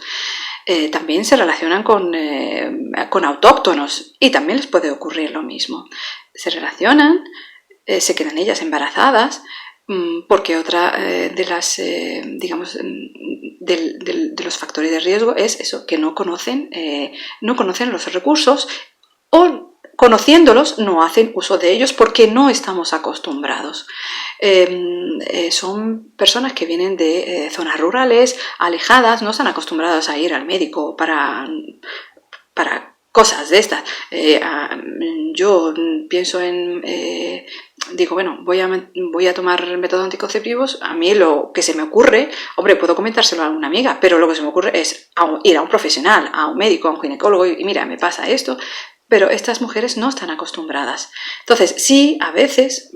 También se relacionan con autóctonos y también les puede ocurrir lo mismo. Se relacionan, se quedan ellas embarazadas, porque otra de las, de los factores de riesgo es eso, que no conocen los recursos o conociéndolos no hacen uso de ellos porque no estamos acostumbrados. Son personas que vienen de zonas rurales, alejadas, no están acostumbradas a ir al médico para cosas de estas. Yo pienso en... voy a tomar métodos anticonceptivos. A mí lo que se me ocurre, hombre, puedo comentárselo a alguna amiga, pero lo que se me ocurre es ir a un profesional, a un médico, a un ginecólogo y mira, me pasa esto. Pero estas mujeres no están acostumbradas. Entonces, sí, a veces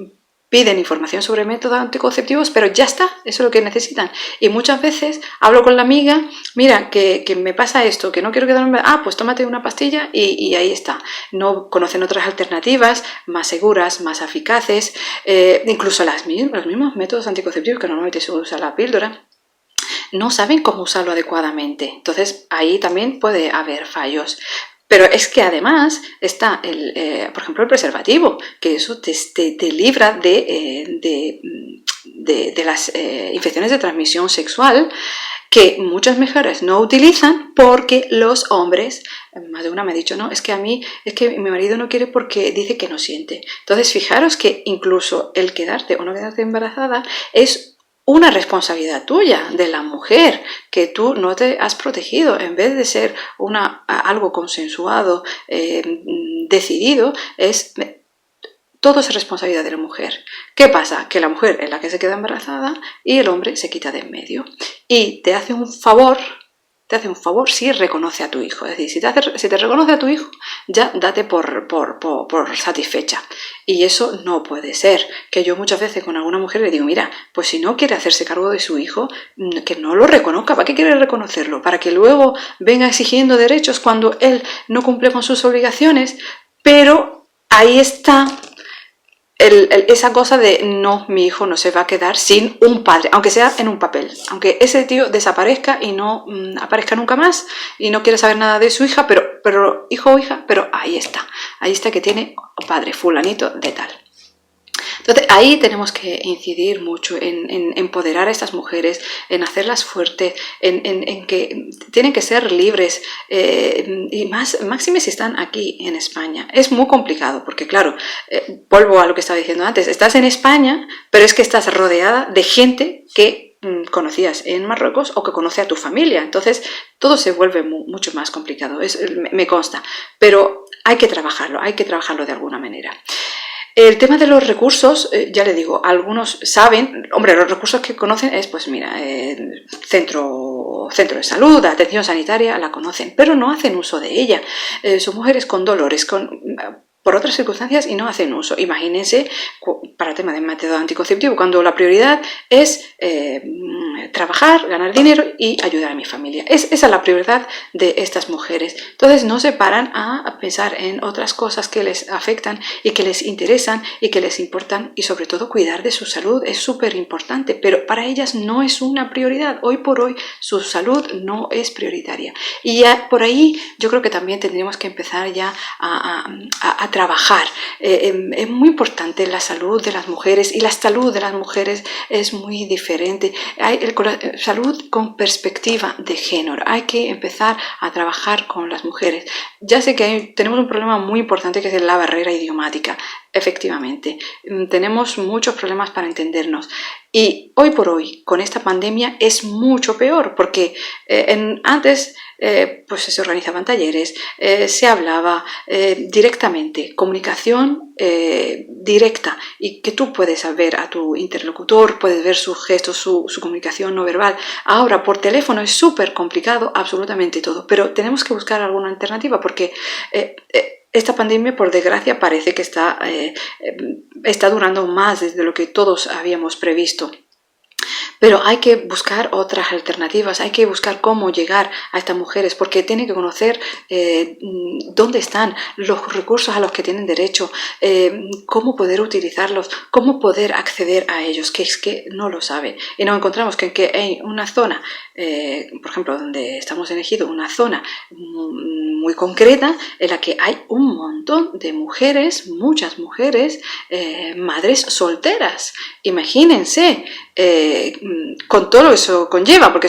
piden información sobre métodos anticonceptivos, pero ya está, eso es lo que necesitan. Y muchas veces hablo con la amiga, mira, que me pasa esto, que no quiero quedarme... pues tómate una pastilla y ahí está. No conocen otras alternativas más seguras, más eficaces, incluso los mismos métodos anticonceptivos que normalmente se usa la píldora. No saben cómo usarlo adecuadamente. Entonces, ahí también puede haber fallos. Pero es que además está, por ejemplo, el preservativo, que eso te libra de las infecciones de transmisión sexual que muchas mujeres no utilizan porque los hombres, más de una me ha dicho, no, es que mi marido no quiere porque dice que no siente. Entonces, fijaros que incluso el quedarte o no quedarte embarazada es una responsabilidad tuya, de la mujer, que tú no te has protegido. En vez de ser algo consensuado, decidido, todo es responsabilidad de la mujer. ¿Qué pasa? Que la mujer es la que se queda embarazada y el hombre se quita de en medio. Y te hace un favor si reconoce a tu hijo. Es decir, si te reconoce a tu hijo, ya date por satisfecha. Y eso no puede ser. Que yo muchas veces con alguna mujer le digo, mira, pues si no quiere hacerse cargo de su hijo, que no lo reconozca. ¿Para qué quiere reconocerlo? ¿Para que luego venga exigiendo derechos cuando él no cumple con sus obligaciones? Pero ahí está esa cosa de no, mi hijo no se va a quedar sin un padre, aunque sea en un papel, aunque ese tío desaparezca y no aparezca nunca más y no quiere saber nada de su hija, pero hijo o hija, pero ahí está que tiene padre fulanito de tal. Entonces ahí tenemos que incidir mucho en empoderar a estas mujeres, en hacerlas fuertes, en que tienen que ser libres y máxime si están aquí en España. Es muy complicado porque claro, vuelvo a lo que estaba diciendo antes, estás en España, pero es que estás rodeada de gente que conocías en Marruecos o que conoce a tu familia. Entonces, todo se vuelve mucho más complicado, me consta. Pero hay que trabajarlo de alguna manera. El tema de los recursos, ya le digo, algunos saben, hombre, los recursos que conocen es, pues mira, centro de salud, atención sanitaria, la conocen, pero no hacen uso de ella. Son mujeres con dolores, por otras circunstancias y no hacen uso. Imagínense para el tema de método anticonceptivo, cuando la prioridad es trabajar, ganar dinero y ayudar a mi familia. Esa es la prioridad de estas mujeres. Entonces no se paran a pensar en otras cosas que les afectan y que les interesan y que les importan, y sobre todo cuidar de su salud es súper importante, pero para ellas no es una prioridad. Hoy por hoy su salud no es prioritaria. Y ya por ahí yo creo que también tendríamos que empezar ya a trabajar. Es muy importante la salud de las mujeres, y la salud de las mujeres es muy diferente. Hay salud con perspectiva de género. Hay que empezar a trabajar con las mujeres. Ya sé que tenemos un problema muy importante, que es la barrera idiomática. Efectivamente, tenemos muchos problemas para entendernos. Y hoy por hoy, con esta pandemia, es mucho peor, porque antes pues se organizaban talleres, se hablaba directamente, comunicación directa, y que tú puedes ver a tu interlocutor, puedes ver sus gestos, su comunicación no verbal. Ahora por teléfono es súper complicado absolutamente todo, pero tenemos que buscar alguna alternativa, porque esta pandemia, por desgracia, parece que está durando más de lo que todos habíamos previsto. Pero hay que buscar otras alternativas, hay que buscar cómo llegar a estas mujeres, porque tienen que conocer dónde están los recursos a los que tienen derecho, cómo poder utilizarlos, cómo poder acceder a ellos, que es que no lo saben. Y nos encontramos que hay una zona, por ejemplo, donde estamos en Ejido, una zona muy concreta en la que hay un montón de mujeres, muchas mujeres, madres solteras. Imagínense, con todo lo que eso conlleva, porque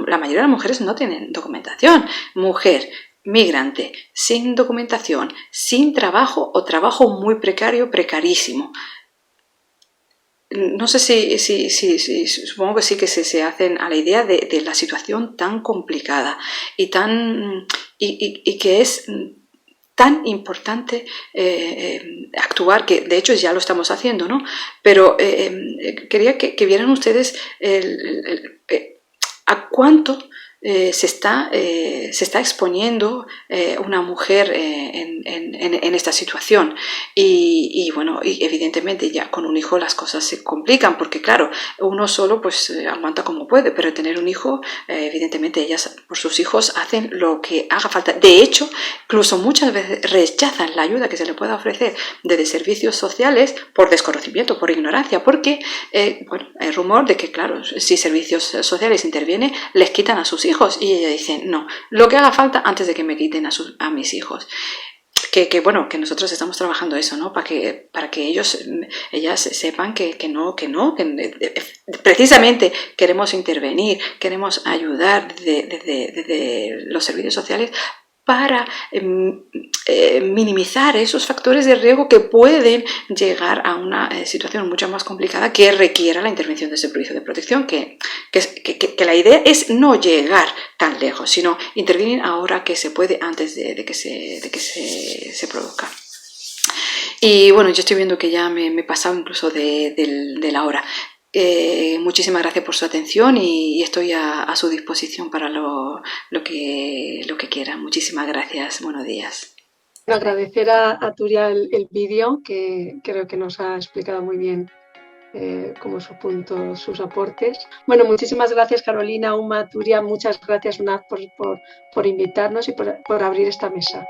la mayoría de las mujeres no tienen documentación. Mujer migrante, sin documentación, sin trabajo o trabajo muy precario, precarísimo. No sé si supongo que sí que se hacen a la idea de la situación tan complicada y que es tan importante actuar, que de hecho ya lo estamos haciendo, ¿no? Pero quería que vieran ustedes a cuánto se está exponiendo una mujer en esta situación. Y bueno, y evidentemente ya con un hijo las cosas se complican, porque claro, uno solo pues aguanta como puede, pero tener un hijo, evidentemente ellas por sus hijos hacen lo que haga falta. De hecho, incluso muchas veces rechazan la ayuda que se le pueda ofrecer desde servicios sociales por desconocimiento, por ignorancia, porque bueno, hay rumor de que claro, si servicios sociales intervienen, les quitan a sus hijos, y ella dice no, lo que haga falta antes de que me quiten a mis hijos. Bueno, que nosotros estamos trabajando eso, ¿no? Para que ellas sepan que precisamente queremos intervenir, queremos ayudar desde los servicios sociales para minimizar esos factores de riesgo que pueden llegar a una situación mucho más complicada que requiera la intervención de ese servicio de protección, que la idea es no llegar tan lejos, sino intervenir ahora que se puede, antes de que se produzca. Y bueno, yo estoy viendo que ya me he pasado incluso de la hora. Muchísimas gracias por su atención y estoy a su disposición para lo que quieran. Muchísimas gracias. Buenos días. Agradecer a Turia el vídeo, que creo que nos ha explicado muy bien como sus aportes. Bueno, muchísimas gracias Carolina, Uma, Turia, muchas gracias UNAF por invitarnos y por abrir esta mesa.